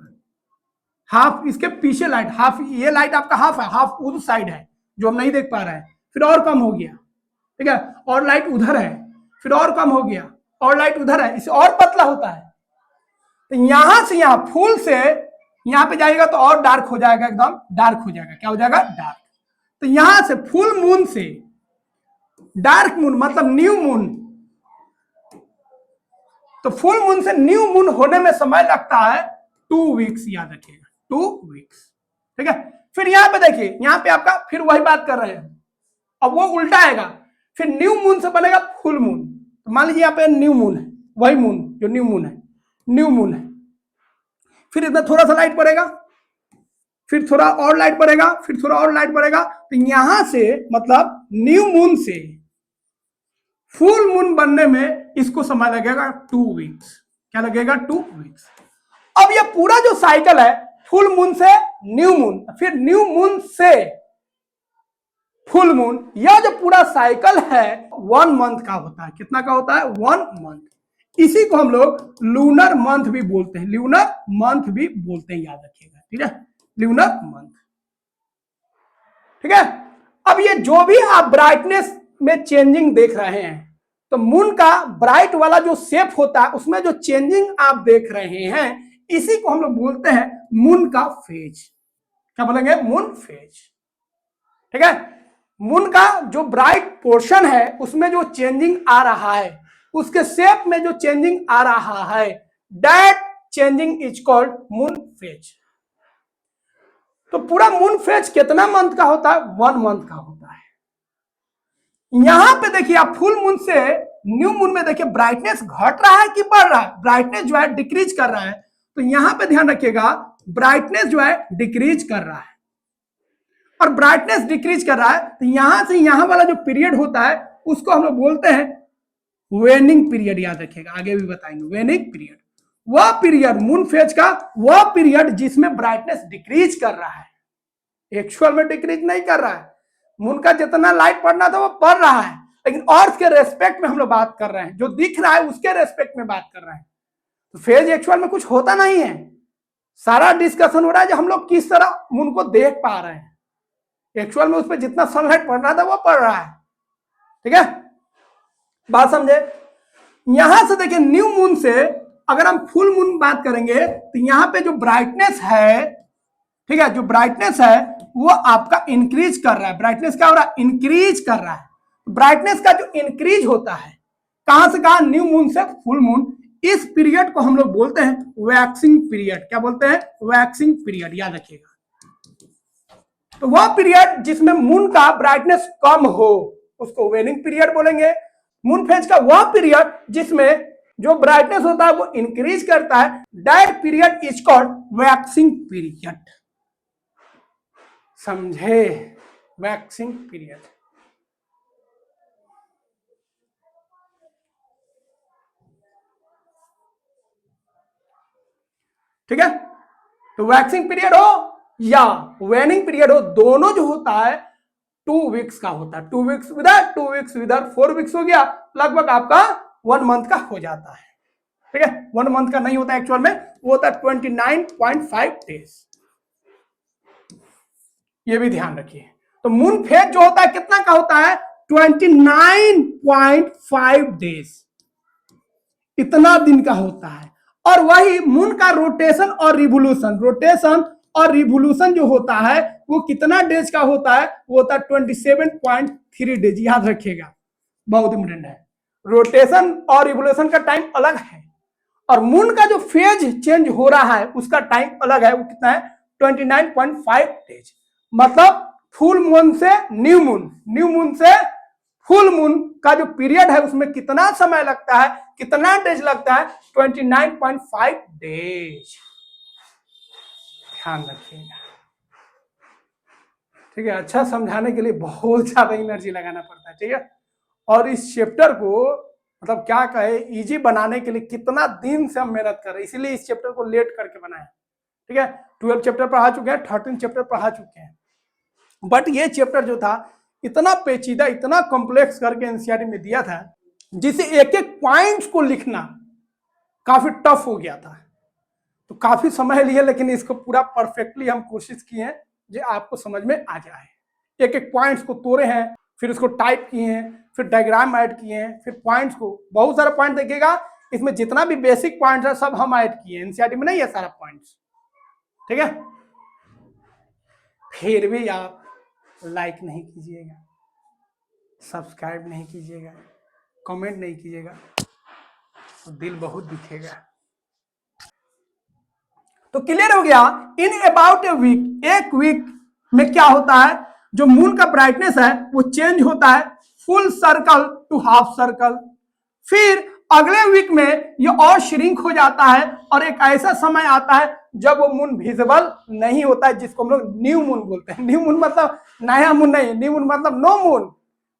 हाफ इसके पीछे लाइट, हाफ ये लाइट आपका हाफ है, हाफ उस साइड है जो हम नहीं देख पा रहे हैं। फिर और कम हो गया, ठीक है, और लाइट उधर है, फिर और कम हो गया, और लाइट उधर है, इससे और पतला होता है। तो यहां से यहां फुल से यहां पे जाएगा तो और डार्क हो जाएगा, एकदम डार्क हो जाएगा। क्या हो जाएगा? डार्क। तो यहां से फुल मून से डार्क मून मतलब न्यू मून, तो फुल मून से न्यू मून होने में समय लगता है 2 वीक्स, याद रखिएगा 2 वीक्स, ठीक है। फिर यहां पे देखिए, यहां पे आपका फिर वही बात कर रहे हैं, अब वो उल्टा आएगा, फिर न्यू मून से बनेगा फुल मून। तो मान लीजिए यहाँ पे न्यू मून है, वही मून जो न्यू मून है, न्यू मून है। फिर इसमें थोड़ा सा लाइट पड़ेगा, फिर थोड़ा और लाइट पड़ेगा, फिर थोड़ा और लाइट पड़ेगा। तो यहां से मतलब न्यू मून से फुल मून बनने में इसको समय लगेगा 2 वीक्स। क्या लगेगा? 2 वीक्स। अब ये पूरा जो साइकिल है फुल मून से न्यू मून, फिर न्यू मून से फुल मून। यह जो पूरा साइकिल है 1 मंथ का होता है। कितना का होता है? 1 मंथ। इसी को हम लोग लूनर मंथ भी बोलते हैं, लूनर मंथ भी बोलते हैं, याद रखिएगा। ठीक है, लूनर मंथ। ठीक है, अब ये जो भी आप ब्राइटनेस में चेंजिंग देख रहे हैं, तो मून का ब्राइट वाला जो शेप होता है उसमें जो चेंजिंग आप देख रहे हैं, इसी को हम लोग बोलते हैं मून का फेज। क्या बोलेंगे? Moon phase. ठीक है, मून का जो ब्राइट पोर्शन है उसमें जो चेंजिंग आ रहा है, उसके शेप में जो चेंजिंग आ रहा है, that changing is called moon phase. तो पूरा मून फेज कितना मंथ का होता है? 1 मंथ का होता है। यहां पे देखिए आप फुल मून से न्यू मून में देखिए ब्राइटनेस घट रहा है कि बढ़ रहा है? ब्राइटनेस जो है डिक्रीज कर रहा है। तो यहां पे ध्यान रखिएगा, ब्राइटनेस जो है डिक्रीज कर रहा है, और ब्राइटनेस डिक्रीज कर रहा है तो यहां से यहां वाला जो पीरियड होता है उसको हम लोग बोलते हैं वेनिंग पीरियड। याद रखिएगा, आगे भी बताएंगे। वेनिंग पीरियड वह पीरियड, मून फेज का वह पीरियड जिसमें ब्राइटनेस डिक्रीज कर रहा है, एक्चुअल में डिक्रीज नहीं कर रहा है। मून का जितना लाइट पड़ना था वो पड़ रहा है, लेकिन अर्थ के रेस्पेक्ट में हम लोग बात कर रहे हैं, जो दिख रहा है उसके रेस्पेक्ट में बात कर रहे हैं। तो फेज एक्चुअल में कुछ होता नहीं है, सारा डिस्कशन हो रहा है जो हम लोग किस तरह मून को देख पा रहे हैं। एक्चुअल में उस पर जितना सनलाइट पड़ रहा था वो पड़ रहा है। ठीक है, बात समझे? यहां से देखिए न्यू मून से अगर हम फुल मून बात करेंगे तो यहां पे जो ब्राइटनेस है, ठीक है, जो ब्राइटनेस है वो आपका इंक्रीज कर रहा है। ब्राइटनेस क्या हो रहा है? इंक्रीज कर रहा है। ब्राइटनेस का जो इंक्रीज होता है कहां से कहां? न्यू मून से फुल मून। इस पीरियड को हम लोग बोलते हैं वैक्सिंग पीरियड। क्या बोलते हैं? Waxing period. याद रखिएगा, तो वह पीरियड जिसमें मून का ब्राइटनेस कम हो उसको वेनिंग पीरियड बोलेंगे। मून फेज का वह पीरियड जिसमें जो ब्राइटनेस होता है वो इंक्रीज करता है, that period is called waxing period. समझे? Waxing period. ठीक है, तो वैक्सिंग पीरियड हो या वेनिंग पीरियड हो, दोनों जो होता है 2 वीक्स का होता है। 2 वीक्स विदर, 2 वीक्स विदर, 4 वीक्स हो गया, लगभग आपका 1 मंथ का हो जाता है। ठीक है, 1 मंथ का नहीं होता एक्चुअल में, वो होता है 29.5 डेज। ये भी ध्यान रखिए। तो मून फेज जो होता है कितना का होता है? 29.5 डेज, इतना दिन का होता है। और वही मून का रोटेशन और रिवोल्यूशन, रोटेशन और रिवोल्यूशन जो होता है वो कितना डेज का होता है? वो होता है 27.3 डेज। याद रखिएगा, बहुत इंपोर्टेंट है। रोटेशन और रिवोल्यूशन का टाइम अलग है, और मून का जो फेज चेंज हो रहा है उसका टाइम अलग है। वो कितना है? 29.5 डेज। मतलब फुल मून से न्यू मून, न्यू मून से फुल मून का जो पीरियड है उसमें कितना समय लगता है, कितना डेज लगता है? 29.5 डेज। ध्यान रखिएगा। ठीक है, अच्छा समझाने के लिए बहुत ज्यादा एनर्जी लगाना पड़ता है। ठीक है, और इस चैप्टर को मतलब क्या कहे, इजी बनाने के लिए कितना दिन से हम मेहनत कर रहे हैं, इसीलिए इस चैप्टर को लेट करके बनाया। ठीक है, 12 चैप्टर पढ़ा चुके हैं, 13 चैप्टर पढ़ा चुके हैं, बट ये चैप्टर जो था इतना पेचीदा, इतना कॉम्प्लेक्स करके एनसीईआरटी में दिया था, जिसे एक एक पॉइंट्स को लिखना काफी टफ हो गया था। तो काफी समय लिए, लेकिन इसको पूरा परफेक्टली हम कोशिश किए हैं जो आपको समझ में आ जाए। एक एक पॉइंट्स को तोड़े हैं, फिर उसको टाइप किए हैं, फिर डायग्राम ऐड किए हैं, फिर पॉइंट्स को, बहुत सारा पॉइंट देखिएगा इसमें, जितना भी बेसिक पॉइंट है सब हम ऐड किए हैं। एनसीईआरटी में नहीं है सारा पॉइंट्स। ठीक है, फिर भी आप लाइक नहीं कीजिएगा, सब्सक्राइब नहीं कीजिएगा, कमेंट नहीं कीजिएगा, तो दिल बहुत दुखेगा। तो क्लियर हो गया। इन अबाउट ए वीक, एक वीक में क्या होता है, जो मून का ब्राइटनेस है वो चेंज होता है full circle to half circle. फिर अगले वीक में ये और श्रिंक हो जाता है, और एक ऐसा समय आता है जब वो मून विजिबल नहीं होता है, जिसको हम लोग न्यू मून बोलते हैं। न्यू मून मतलब नया मून नहीं, न्यू मून मतलब नो मून,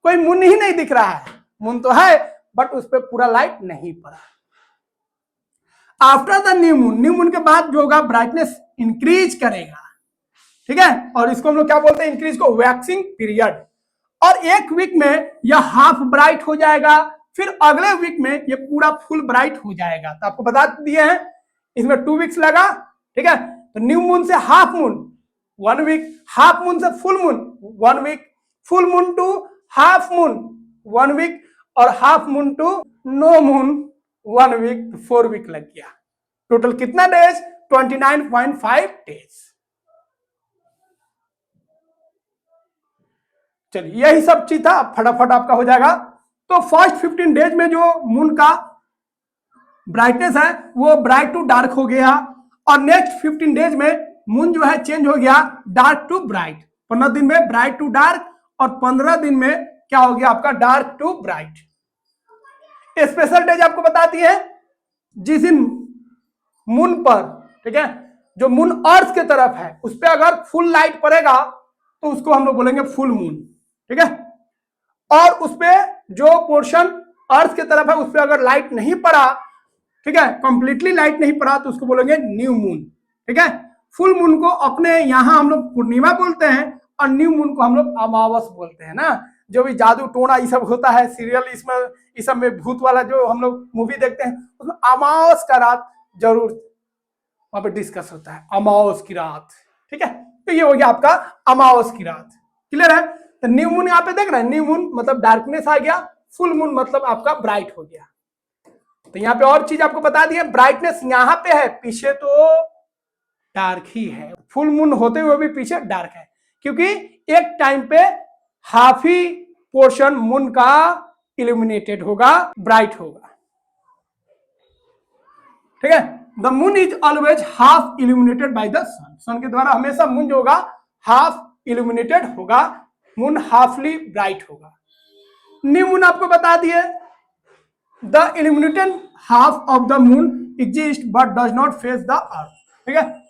कोई मून ही नहीं दिख रहा है। मून तो है बट उस पर पूरा लाइट नहीं पड़ा। आफ्टर द न्यू मून के बाद जो होगा ब्राइटनेस इंक्रीज करेगा, ठीक है, और इसको हम लोग क्या बोलते हैं, इंक्रीज को वैक्सिंग पीरियड। और एक वीक में यह हाफ ब्राइट हो जाएगा, फिर अगले वीक में ये पूरा फुल ब्राइट हो जाएगा। तो आपको बता दिए हैं इसमें 2 वीक्स लगा, ठीक है। तो न्यू मून से half moon 1 week, half moon से full moon 1 week, full moon to half moon 1 week, और half moon to no moon 1 week, तो 4 वीक लग गया। टोटल कितना डेज, 29.5 डेज। चलिए यही सब चीज था, फटाफट आपका हो जाएगा। तो फर्स्ट 15 डेज में जो मून का ब्राइटनेस है वो ब्राइट टू डार्क हो गया, और नेक्स्ट 15 डेज में मून जो है चेंज हो गया डार्क टू ब्राइट। 15 दिन में ब्राइट टू डार्क, और 15 दिन में क्या हो गया आपका dark to bright. Special days आपको बताती है जिस दिन मून पर, ठीक है, जो मून अर्थ के तरफ है उस पर अगर फुल लाइट पड़ेगा तो उसको हम लोग बोलेंगे फुल मून, ठीक है। और उस पर जो पोर्शन अर्थ के तरफ है उस पर अगर लाइट नहीं पड़ा, ठीक है, कंप्लीटली लाइट नहीं पड़ा, तो उसको बोलेंगे न्यू मून, ठीक है। फुल मून को अपने यहां हम लोग पूर्णिमा बोलते हैं, और न्यू मून को हम लोग अमावस बोलते हैं ना। जो भी जादू टोना ये सब होता है सीरियल, इसमें इस सब में भूत वाला जो हम लोग मूवी देखते हैं उसमें अमावस का रात जरूर वहां पे डिस्कस होता है, अमावस की रात, ठीक है। तो ये हो गया आपका अमावस की रात, क्लियर है। तो न्यू मून यहाँ पे देख रहे हैं, न्यू मून मतलब डार्कनेस आ गया, फुल मून मतलब आपका ब्राइट हो गया। तो यहाँ पे और चीज आपको बता दी है, ब्राइटनेस यहाँ पे है, पीछे तो डार्क ही है। फुल मून होते हुए भी पीछे डार्क है, क्योंकि एक टाइम पे हाफ ही पोर्शन मून का इल्यूमिनेटेड होगा, ब्राइट होगा, ठीक है। The moon is always half illuminated by the sun, sun के द्वारा हमेशा मून जो होगा हाफ इल्यूमिनेटेड होगा, मून हाफली ब्राइट होगा। न्यू मून आपको बता दिए, the illuminated half of the moon exist but does not face the earth, ठीक है।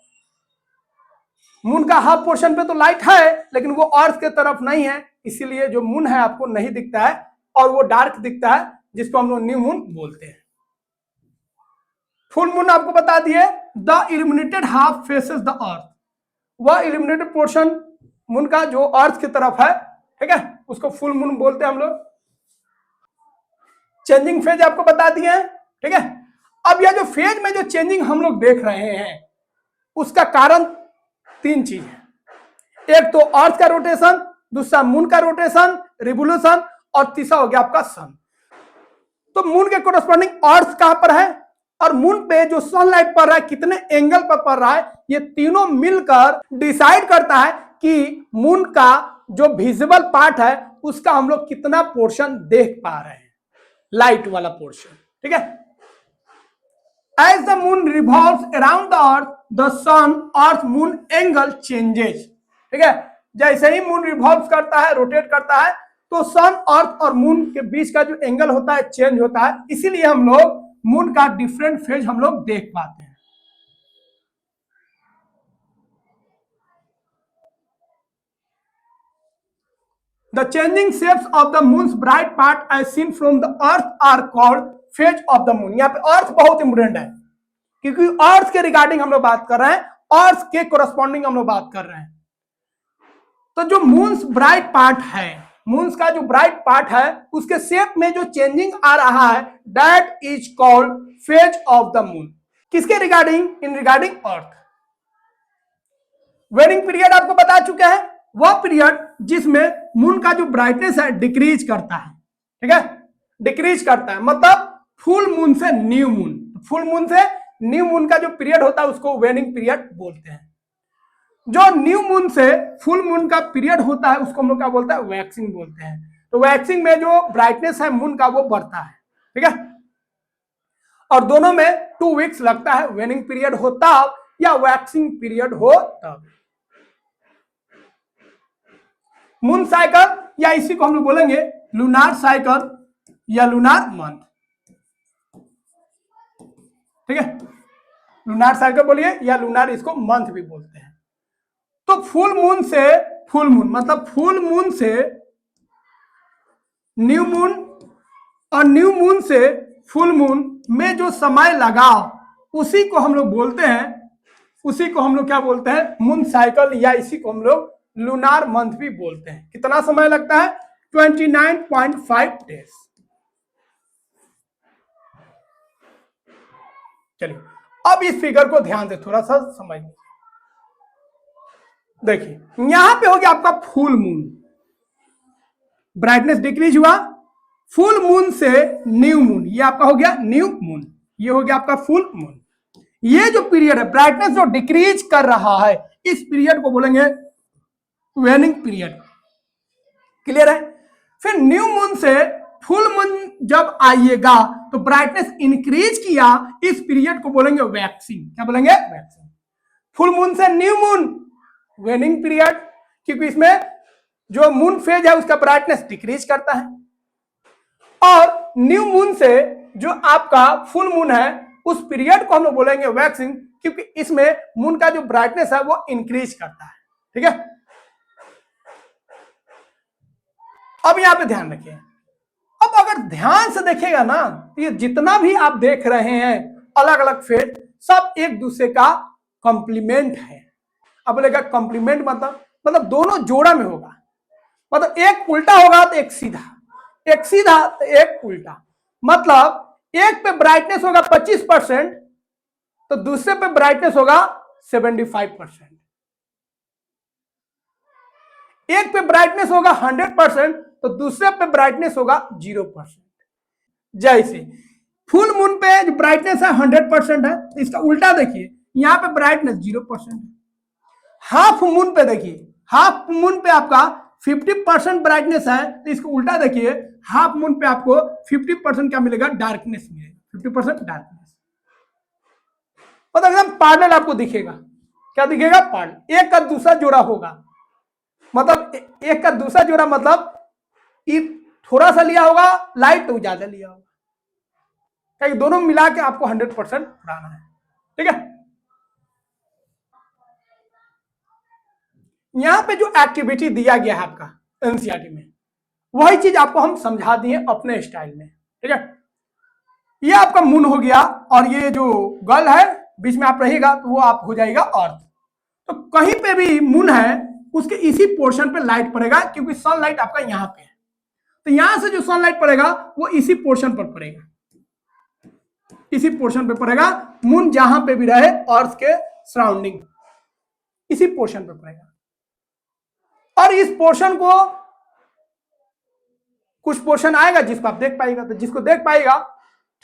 मून का हाफ पोर्शन पे तो लाइट है लेकिन वो अर्थ के तरफ नहीं है, इसीलिए जो मून है आपको नहीं दिखता है और वो डार्क दिखता है, जिसको हम लोग न्यू मून बोलते हैं। फुल मून आपको बता दिए, the illuminated half faces the earth, वह इल्यूमिनेटेड पोर्शन मून का जो अर्थ की तरफ है, ठीक है, उसको फुल मून बोलते हैं हम लोग। चेंजिंग फेज आपको बता दिए हैं, ठीक है। अब यह जो फेज में जो चेंजिंग हम लोग देख रहे हैं उसका कारण 3 चीज है। एक तो अर्थ का रोटेशन, दूसरा मून का रोटेशन रिवोल्यूशन, और तीसरा हो गया आपका सन। तो मून के कोरस्पॉन्डिंग अर्थ कहां पर है और मून पे जो सनलाइट पड़ रहा है कितने एंगल पर पड़ रहा है, ये तीनों मिलकर डिसाइड करता है कि मून का जो विजिबल पार्ट है उसका हम लोग कितना पोर्शन देख पा रहे हैं, लाइट वाला पोर्शन, ठीक है। As the moon revolves around the earth the sun earth moon angle changes, ठीक है। जैसे ही मून रिवॉल्व करता है, रोटेट करता है, तो सन अर्थ और मून के बीच का जो एंगल होता है चेंज होता है, इसीलिए हम लोग मून का डिफरेंट फेज हम लोग देख पाते हैं। The changing shapes of the moon's bright part as seen from the earth are called phase of the moon। यहाँ पे अर्थ बहुत इंपोर्टेंट है, क्योंकि अर्थ के रिगार्डिंग हम लोग बात कर रहे हैं, अर्थ के कोरस्पॉन्डिंग हम लोग बात कर रहे हैं। तो जो मून्स ब्राइट पार्ट है, मून्स का जो ब्राइट पार्ट है उसके शेप में जो चेंजिंग आ रहा है, that is called phase of the moon. किसके regarding? In regarding earth. Waning period आपको बता चुके हैं, वह पीरियड जिसमें मून का जो ब्राइटनेस है डिक्रीज करता है, ठीक है, डिक्रीज करता है, मतलब फुल मून से न्यू मून, फुल मून से न्यू मून का जो पीरियड होता है उसको वेनिंग पीरियड बोलते हैं। जो न्यू मून से फुल मून का पीरियड होता है उसको हम लोग क्या बोलते हैं? वैक्सिंग बोलते हैं। तो वैक्सिंग में जो ब्राइटनेस है मून का वो बढ़ता है, ठीक है, और दोनों में 2 वीक्स लगता है। वेनिंग पीरियड हो तब या वैक्सिंग पीरियड हो तब। मून साइकिल या इसी को हम लोग बोलेंगे लूनार साइकिल या लूनार मंथ, ठीक है, लूनार साइकिल बोलिए या लूनार इसको मंथ भी बोलते हैं। तो फुल मून से फुल मून मतलब फुल मून से न्यू मून और न्यू मून से फुल मून में जो समय लगा उसी को हम लोग बोलते हैं, उसी को हम लोग क्या बोलते हैं, मून साइकिल, या इसी को हम लोग लूनार मंथ भी बोलते हैं। कितना समय लगता है, 29.5 डेज। चलिए अब इस फिगर को ध्यान से थोड़ा सा समझ लीजिए। देखिए यहां पे हो गया आपका फुल मून, ब्राइटनेस डिक्रीज हुआ, फुल मून से न्यू मून, ये आपका हो गया न्यू मून, ये हो गया आपका फुल मून। ये जो पीरियड है ब्राइटनेस जो डिक्रीज कर रहा है, इस पीरियड को बोलेंगे वेनिंग पीरियड। क्लियर है। फिर न्यू मून से फुल मून जब आइएगा तो ब्राइटनेस इंक्रीज किया, इस पीरियड को बोलेंगे वैक्सिंग। क्या बोलेंगे, वैक्सिंग। फुल मून से न्यू मून वेनिंग पीरियड, क्योंकि इसमें जो मून फेज है उसका ब्राइटनेस डिक्रीज करता है। और न्यू मून से जो आपका फुल मून है उस पीरियड को हम लोग बोलेंगे वैक्सिंग, क्योंकि इसमें मून का जो ब्राइटनेस है वो इंक्रीज करता है। ठीक है। अब यहां पे ध्यान रखिए, अब अगर ध्यान से देखिएगा ना, ये जितना भी आप देख रहे हैं अलग अलग फेज, सब एक दूसरे का कॉम्प्लीमेंट है। अब बोलेगा कॉम्प्लीमेंट मतलब दोनों जोड़ा में होगा, मतलब एक उल्टा होगा तो एक सीधा, एक सीधा तो एक उल्टा। मतलब एक पे ब्राइटनेस होगा 25% तो दूसरे पे ब्राइटनेस होगा 75%। एक पे ब्राइटनेस होगा 100% तो दूसरे पे ब्राइटनेस होगा 0%। जैसे फुल मून पे जो ब्राइटनेस है 100% है, तो इसका उल्टा देखिए, यहां पे ब्राइटनेस 0% है। हाफ मून पे देखिए, हाफ मून पे आपका 50% ब्राइटनेस है, तो इसको उल्टा देखिए, हाफ मून पे आपको 50% क्या मिलेगा, डार्कनेस मिलेगा, 50% डार्कनेस। मतलब एकदम पैरेलल आपको दिखेगा। क्या दिखेगा, पैरेलल, एक का दूसरा जोड़ा होगा। मतलब एक का दूसरा जोड़ा मतलब थोड़ा सा लिया होगा लाइट तो ज्यादा लिया होगा, क्योंकि दोनों मिला के आपको 100% उड़ाना है। ठीक है। यहां पे जो एक्टिविटी दिया गया है आपका एनसीईआरटी में, वही चीज आपको हम समझा दिए अपने स्टाइल में। ठीक है। ये आपका मून हो गया, और ये जो गर्ल है बीच में आप रहिएगा तो वो आप हो जाएगा अर्थ। तो कहीं पे भी मून है उसके इसी पोर्शन पे लाइट पड़ेगा, क्योंकि सनलाइट आपका यहां पे है, तो यहां से जो सनलाइट पड़ेगा वो इसी पोर्शन पर पड़ेगा, इसी पोर्शन पे पड़ेगा। मून जहां पे भी रहे अर्थ के सराउंडिंग, इसी पोर्शन पे पड़ेगा। और इस पोर्शन को कुछ पोर्शन आएगा जिसको आप देख पाएगा, तो जिसको देख पाएगा,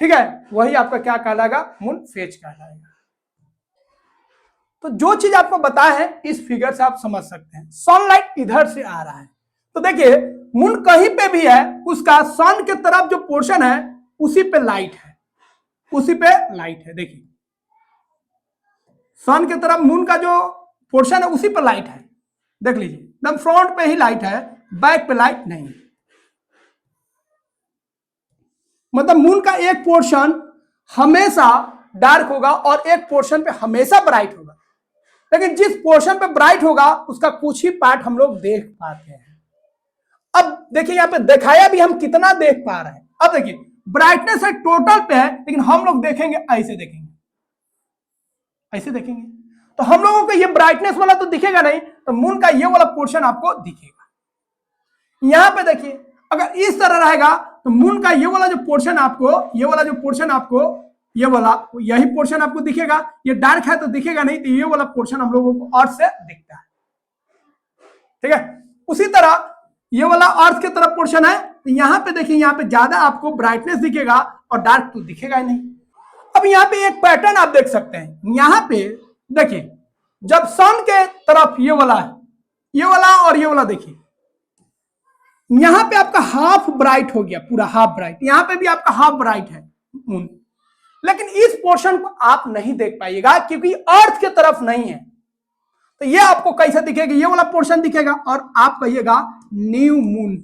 ठीक है, वही आपका क्या कहलाएगा, मून फेज कहलाएगा। तो जो चीज आपको बताया है इस फिगर से आप समझ सकते हैं। सनलाइट इधर से आ रहा है, तो देखिए मून कहीं पे भी है उसका सन के तरफ जो पोर्शन है उसी पे लाइट है, उसी पे लाइट है। देखिए सन के तरफ मून का जो पोर्शन है उसी पे लाइट है, देख लीजिए एकदम फ्रंट पे ही लाइट है, बैक पे लाइट नहीं। मतलब मून का एक पोर्शन हमेशा डार्क होगा और एक पोर्शन पे हमेशा ब्राइट होगा, लेकिन जिस पोर्शन पे ब्राइट होगा उसका कुछ ही पार्ट हम लोग देख पाते हैं। अब देखिए यहां पे दिखाया भी हम कितना देख पा रहे हैं। अब देखिए ब्राइटनेस है टोटल पे है, लेकिन हम लोग देखेंगे ऐसे, देखेंगे ऐसे देखेंगे, तो हम लोगों को ये ब्राइटनेस वाला तो दिखेगा नहीं, तो मून का ये वाला पोर्शन आपको दिखेगा। यहां पे देखिए अगर इस तरह रहेगा तो मून का ये वाला जो पोर्शन आपको, ये वाला जो पोर्शन आपको, ये वाला यही पोर्शन आपको दिखेगा। ये डार्क है तो दिखेगा नहीं, तो ये वाला पोर्शन हम लोगों को अर्थ से दिखता है। ठीक है। उसी तरह ये वाला अर्थ के तरफ पोर्शन है, तो यहां पे देखिए, यहां पे ज्यादा आपको ब्राइटनेस दिखेगा और डार्क तो दिखेगा ही नहीं। अब यहां पे एक पैटर्न आप देख सकते हैं। यहां पे देखिए जब सन के तरफ ये वाला है, ये वाला और ये वाला, देखिए यहां पे आपका हाफ ब्राइट हो गया, पूरा हाफ ब्राइट। यहां पे भी आपका हाफ ब्राइट है मून, लेकिन इस पोर्शन को आप नहीं देख पाइएगा क्योंकि अर्थ के तरफ नहीं है। तो ये आपको कैसे दिखेगा, ये वाला पोर्शन दिखेगा और आप कहिएगा न्यू मून,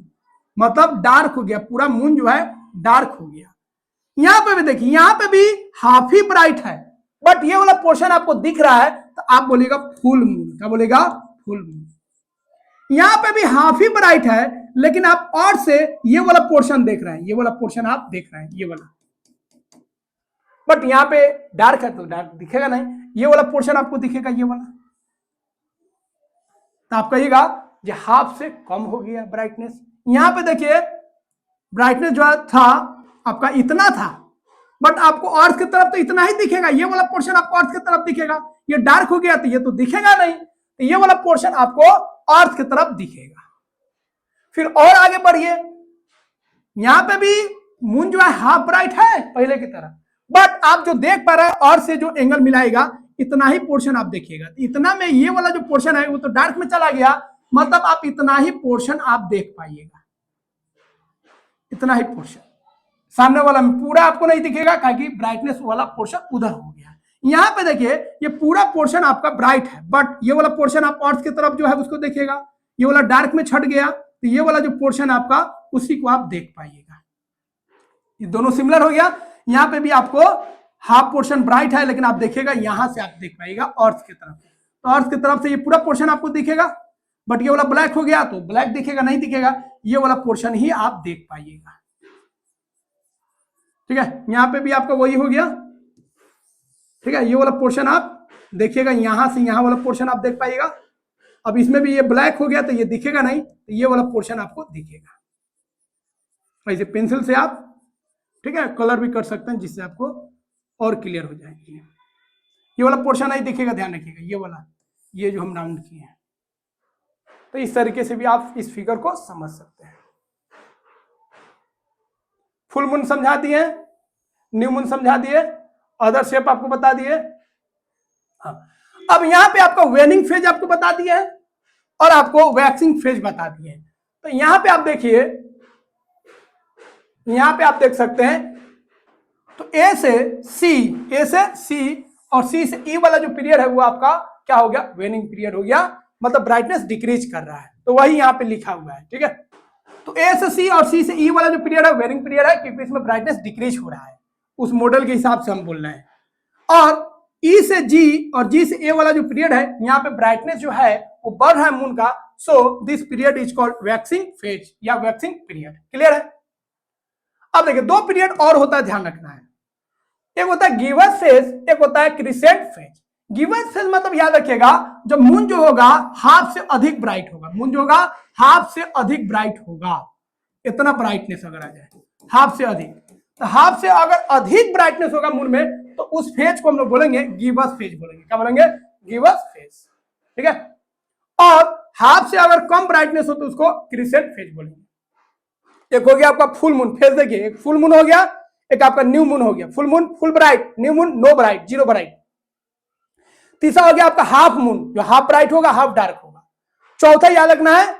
मतलब डार्क हो गया, पूरा मून जो है डार्क हो गया। यहां पे भी देखिए, यहां पे भी हाफ ही ब्राइट है, बट ये वाला पोर्शन आपको दिख रहा है तो आप बोलेगा फुल मून। क्या बोलेगा, फुल मून। यहां पे भी हाफ ही ब्राइट है, लेकिन आप और से ये वाला पोर्शन देख रहे हैं, ये वाला पोर्शन आप देख रहे हैं, ये वाला, बट यहाँ पे डार्क है तो डार्क दिखेगा नहीं, ये वाला पोर्शन आपको दिखेगा, ये वाला। तो आप कहिएगा ये हाफ से कम हो गया ब्राइटनेस। यहां पे देखिए ब्राइटनेस जो था आपका इतना था, बट आपको अर्थ की तरफ तो इतना ही दिखेगा, ये वाला पोर्शन आपको अर्थ की तरफ दिखेगा। ये डार्क हो गया तो ये तो दिखेगा नहीं, तो ये वाला पोर्शन आपको अर्थ की तरफ दिखेगा। फिर और आगे बढ़िए, यहां पे भी मून जो है हाफ ब्राइट है पहले की तरह, बट आप जो देख पा रहे हैं अर्थ से जो एंगल मिलाएगा इतना ही पोर्शन आप देखिएगा। इतना में ये वाला जो पोर्शन है वो तो डार्क में चला गया, मतलब आप इतना ही पोर्शन आप देख पाइएगा, इतना ही पोर्शन। सामने वाला में पूरा आपको नहीं दिखेगा क्योंकि ब्राइटनेस वाला पोर्शन उधर हो गया। यहां पे देखिए ये पूरा पोर्शन आपका ब्राइट है, बट ये वाला पोर्शन आप अर्थ की तरफ जो है उसको देखिएगा, ये वाला डार्क में छट गया, तो ये वाला जो पोर्शन आपका उसी को आप देख पाइएगा। ये दोनों सिमिलर हो गया। यहां पे भी आपको हाफ पोर्शन ब्राइट है, लेकिन आप देखिएगा यहां से आप देख पाइएगा अर्थ की तरफ, तो अर्थ की तरफ से ये पूरा पोर्शन आपको दिखेगा, बट ये वाला ब्लैक हो गया तो ब्लैक दिखेगा नहीं दिखेगा, ये वाला पोर्शन ही आप देख पाइएगा। ठीक है, यहां पे भी आपका वही हो गया। ठीक है, ये वाला पोर्शन आप देखिएगा, यहां से यहां वाला पोर्शन आप देख पाइएगा। अब इसमें भी ये ब्लैक हो गया तो ये दिखेगा नहीं, तो ये वाला पोर्शन आपको दिखेगा। ऐसे पेंसिल से आप ठीक है कलर भी कर सकते हैं जिससे आपको और क्लियर हो जाएगी। ये वाला पोर्शन नहीं दिखेगा, ध्यान रखिएगा, ये वाला, ये जो हम राउंड किए हैं। तो इस तरीके से भी आप इस फिगर को समझ सकते हैं। फुल मून समझा दिए, न्यू मून समझा दिए, अदर शेप आपको बता दिए। हाँ, अब यहां पे आपका वेनिंग फेज आपको बता दिया है और आपको वैक्सिंग फेज बता दिए। तो यहां पे आप देखिए, यहां पे आप देख सकते हैं, तो ए से सी और सी से ई वाला जो पीरियड है वो आपका क्या हो गया, वेनिंग पीरियड हो गया, मतलब ब्राइटनेस डिक्रीज कर रहा है। तो वही यहां पे लिखा हुआ है। ठीक है, तो ए से सी और सी से ई वाला जो पीरियड है वेनिंग पीरियड है, क्योंकि इसमें ब्राइटनेस डिक्रीज हो रहा है, उस मॉडल के हिसाब से हम बोल रहे हैं। और ई से जी और जी से ए वाला जो पीरियड है, यहाँ पे ब्राइटनेस जो है वो बढ़ रहा है मून का, so this period is called waxing phase या वैक्सिंग पीरियड। क्लियर है? अब देखिए दो पीरियड और होता है, ध्यान रखना है। एक होता है गिवर्स फेज, एक होता है क्रिसेंट फेज। गिवर्स फेज मतलब याद रखिएगा, जब मून जो होगा हाफ से अधिक ब्राइट होगा, मून जो होगा हाफ से अधिक ब्राइट होगा, इतना ब्राइटनेस अगर आ जाए हाफ से अधिक, तो हाफ से अगर अधिक ब्राइटनेस होगा मून में, तो उस फेज को हम लोग बोलेंगे गिवर्स फेज बोलेंगे। क्या बोलेंगे? Givers phase. ठीक है, और हाफ से अगर कम ब्राइटनेस हो तो उसको क्रिसेंट फेज बोलेंगे। एक हो गया आपका फुल मून फेज, देखिए एक फुल मून हो गया, एक आपका न्यू मून हो गया। Full moon full bright, new moon no bright, zero bright. तीसरा हो गया आपका हाफ मून, जो हाफ ब्राइट होगा हाफ डार्क होगा। चौथा याद रखना है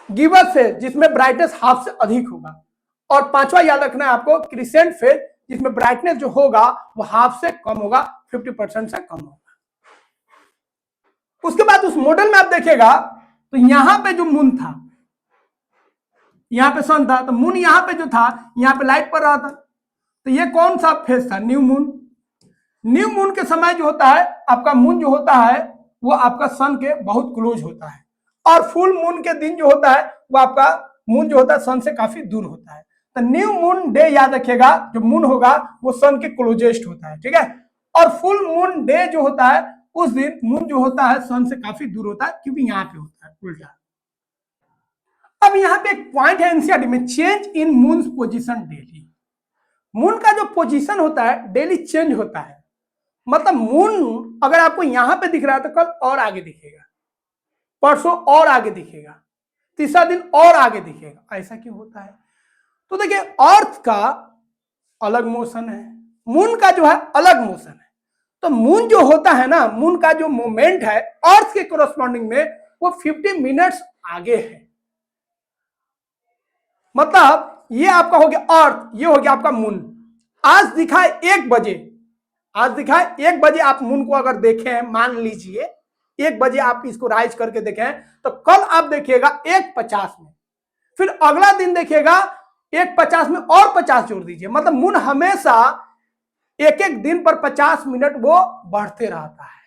गिवर्स फेज, जिसमें ब्राइटनेस हाफ से अधिक होगा। और पांचवा याद रखना है आपको क्रिसेंट फेज, जिसमें ब्राइटनेस जो होगा वो हाफ से कम होगा, 50% से कम होगा। उसके बाद उस मॉडल में आप देखिएगा तो यहां पे जो मून था, यहां पे सन था, तो मून यहां पे जो था यहां पे लाइट पड़ रहा था, तो ये कौन सा फेज था? New moon. न्यू मून के समय जो होता है आपका मून जो होता है वो आपका सन के बहुत क्लोज होता है, और फुल मून के दिन जो होता है वो आपका मून जो होता है सन से काफी दूर होता है। तो न्यू मून डे याद रखिएगा, जो मून होगा वो सन के क्लोजेस्ट होता है। ठीक है, और फुल मून डे जो होता है उस दिन मून जो होता है सन से काफी दूर होता है, क्योंकि यहां पे होता है उल्टा। अब यहां पे एक पॉइंट है एनसीईआरटी में, change in moon position daily. Moon का जो पोजीशन होता है डेली चेंज होता है, मतलब मून अगर आपको यहां पे दिख रहा है तो कल और आगे दिखेगा, परसों और आगे दिखेगा, तीसरा दिन और आगे दिखेगा। ऐसा क्यों होता है? तो देखिए अर्थ का अलग मोशन है, मून का जो है अलग मोशन है। तो मून जो होता है ना, मून का जो मोमेंट है अर्थ के कोरस्पॉन्डिंग में वो 50 मिनट्स आगे है। मतलब ये आपका हो गया अर्थ, ये हो गया आपका मून। आज दिखाए 1 बजे, आज दिखाए 1 बजे आप मून को अगर देखें, मान लीजिए 1 बजे आप इसको राइज करके देखें, तो कल आप देखिएगा 1:50 में, फिर अगला दिन देखिएगा 1:50 में और 50 जोड़ दीजिए। मतलब मून हमेशा एक एक दिन पर 50 मिनट वो बढ़ते रहता है,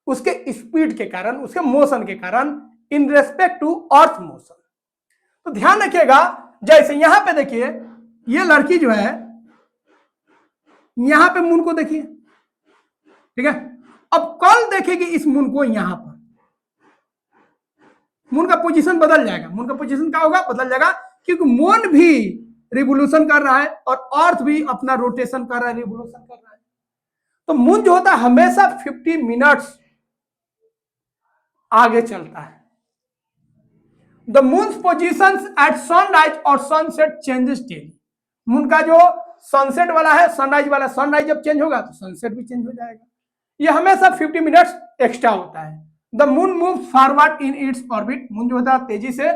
उसके स्पीड के कारण, उसके मोशन के कारण, in respect to earth motion. तो ध्यान रखिएगा, जैसे यहां पे देखिए ये लड़की जो है यहां पे मून को देखिए, ठीक है। अब कल देखेगी इस मून को, यहां पर मून का पोजीशन बदल जाएगा। मून का पोजीशन क्या होगा, बदल जाएगा, क्योंकि मून भी रिवोल्यूशन कर रहा है और अर्थ भी अपना रोटेशन कर रहा है, रिवोल्यूशन कर रहा है। तो मून जो होता है हमेशा 50 मिनट्स आगे चलता है। The moon position eight sunrise और सनसेट चेंजेस डेली। मून का जो सनसेट वाला है, सनराइज वाला, सनराइज जब चेंज होगा तो सनसेट भी चेंज हो जाएगा। ये हमेशा 50 मिनट्स एक्स्ट्रा होता है। The moon move forward in its orbit. Moon जो होता है तेजी से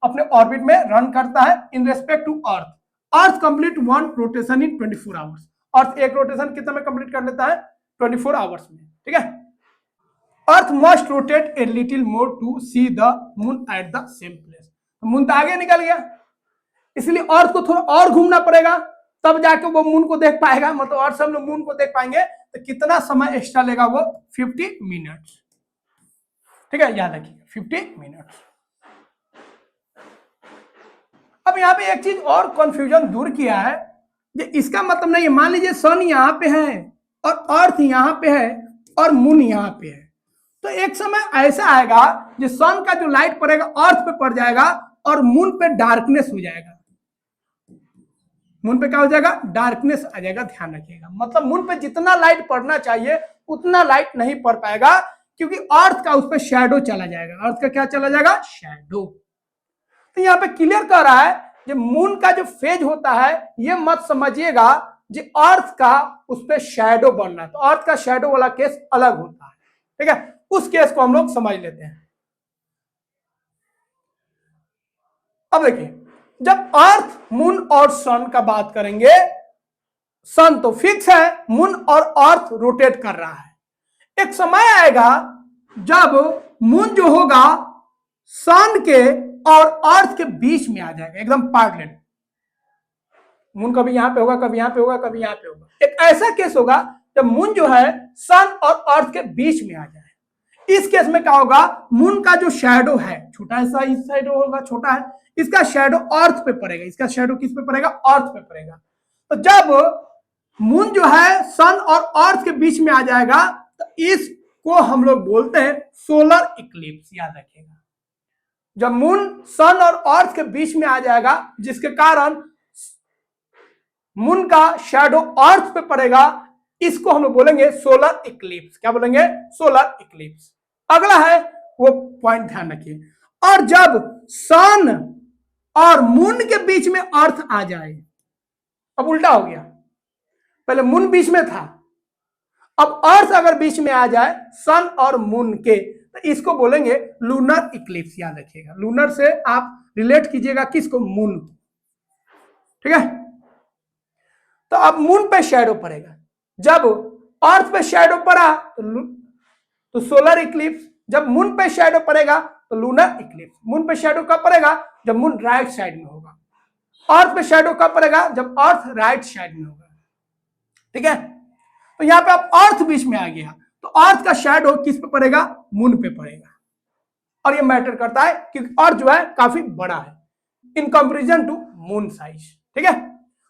अपने ऑर्बिट में रन करता है in respect to earth. Earth complete one rotation in 24 hours. Earth एक रोटेशन कितने में कंप्लीट कर लेता है, 24 आवर्स में, ठीक है। Earth must rotate a little more to see the moon at the same place. Moon तो आगे निकल गया, इसलिए अर्थ को थोड़ा और घूमना पड़ेगा, तब जाके वो मून को देख पाएगा। मतलब अर्थ से हम लोग मून को देख पाएंगे तो कितना समय एक्स्ट्रा लेगा, वो 50 मिनट्स, ठीक है, याद रखिए 50 मिनट्स। अब यहाँ पे एक चीज और कंफ्यूजन दूर किया है, ये इसका मतलब नहीं है, मान लीजिए सन यहाँ पे है और अर्थ यहाँ पे है और मून यहाँ पे है, तो एक समय ऐसा आएगा जो सन का जो लाइट पड़ेगा अर्थ पे पड़ जाएगा और मून पे डार्कनेस हो जाएगा। मून पे क्या हो जाएगा, डार्कनेस आ जाएगा, ध्यान रखिएगा। मतलब मून पे जितना लाइट पड़ना चाहिए उतना लाइट नहीं पड़ पाएगा, क्योंकि अर्थ का उस पर शैडो चला जाएगा। अर्थ का क्या चला जाएगा, शैडो। तो यहाँ पे क्लियर कर रहा है कि मून का जो फेज होता है ये मत समझिएगा जो अर्थ का उस पर शैडो बनना है, तो अर्थ का शैडो वाला केस अलग होता है, ठीक है। उस केस को हम लोग समझ लेते हैं। अब देखिए, जब अर्थ, मून और सन का बात करेंगे, सन तो फिक्स है, मून और अर्थ रोटेट कर रहा है। एक समय आएगा जब मून जो होगा सन के और अर्थ के बीच में आ जाएगा, एकदम पैरेलल। मून कभी यहां पे होगा, कभी यहां पे होगा, कभी यहां पे होगा। एक ऐसा केस होगा जब मून जो है सन और अर्थ के बीच में आ जाए। इस केस में क्या होगा, मून का जो शैडो है, छोटा सा इस साइड होगा, छोटा है, इसका शैडो अर्थ पे पड़ेगा। इसका शैडो किस पे पड़ेगा, अर्थ पे पड़ेगा। तो जब मून जो है सन और अर्थ के बीच में आ जाएगा तो इसको हम लोग बोलते हैं सोलर इक्लिप्स, याद रखिएगा। जब मून सन और अर्थ के बीच में आ जाएगा, जिसके कारण मून का शैडो अर्थ पे पड़ेगा, इसको हम लोग बोलेंगे सोलर इक्लिप्स। क्या बोलेंगे, सोलर इक्लिप्स। अगला है वो पॉइंट ध्यान रखिए, और जब सन और मून के बीच में अर्थ आ जाए, अब उल्टा हो गया, पहले मून बीच में था, अब अर्थ अगर बीच में आ जाए सन और मून के, तो इसको बोलेंगे लूनर इक्लिप्स, याद रखिएगा। लूनर से आप रिलेट कीजिएगा किसको, मून को, ठीक है। तो अब मून पे शैडो पड़ेगा, जब अर्थ पे शैडो पड़ा तो सोलर इक्लिप्स, जब मून पे शैडो पड़ेगा तो लूनर इक्लिप्स। मून पे शैडो कब पड़ेगा, जब मून राइट साइड में होगा। अर्थ पे शैडो कब पड़ेगा, जब अर्थ राइट साइड में होगा, ठीक है। तो यहां पे अब अर्थ बीच में आ गया, तो अर्थ का शैडो किस पे पड़ेगा, मून पे पड़ेगा। और ये मैटर करता है क्योंकि अर्थ जो है काफी बड़ा है in comparison to moon size, ठीक है।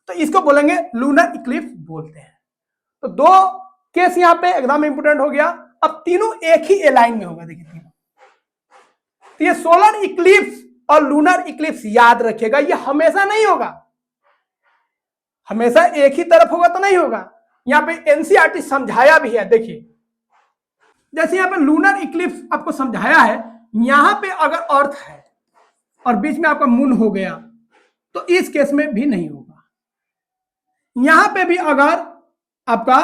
तो इसको बोलेंगे लूनर इक्लिप्स बोलते हैं। तो दो केस यहां पे एकदम इंपोर्टेंट हो गया। अब तीनों एक ही एलाइन में होगा, देखिए तीनों। तो ये सोलर इक्लिप्स और लूनर इक्लिप्स याद रखिएगा, ये हमेशा नहीं होगा, हमेशा एक ही तरफ होगा तो नहीं होगा। यहां पे एनसीईआरटी समझाया भी है, देखिए जैसे यहां पे लूनर इक्लिप्स आपको समझाया है, यहां पे अगर अर्थ है और बीच में आपका मून हो गया तो इस केस में भी नहीं होगा। यहां पे भी अगर आपका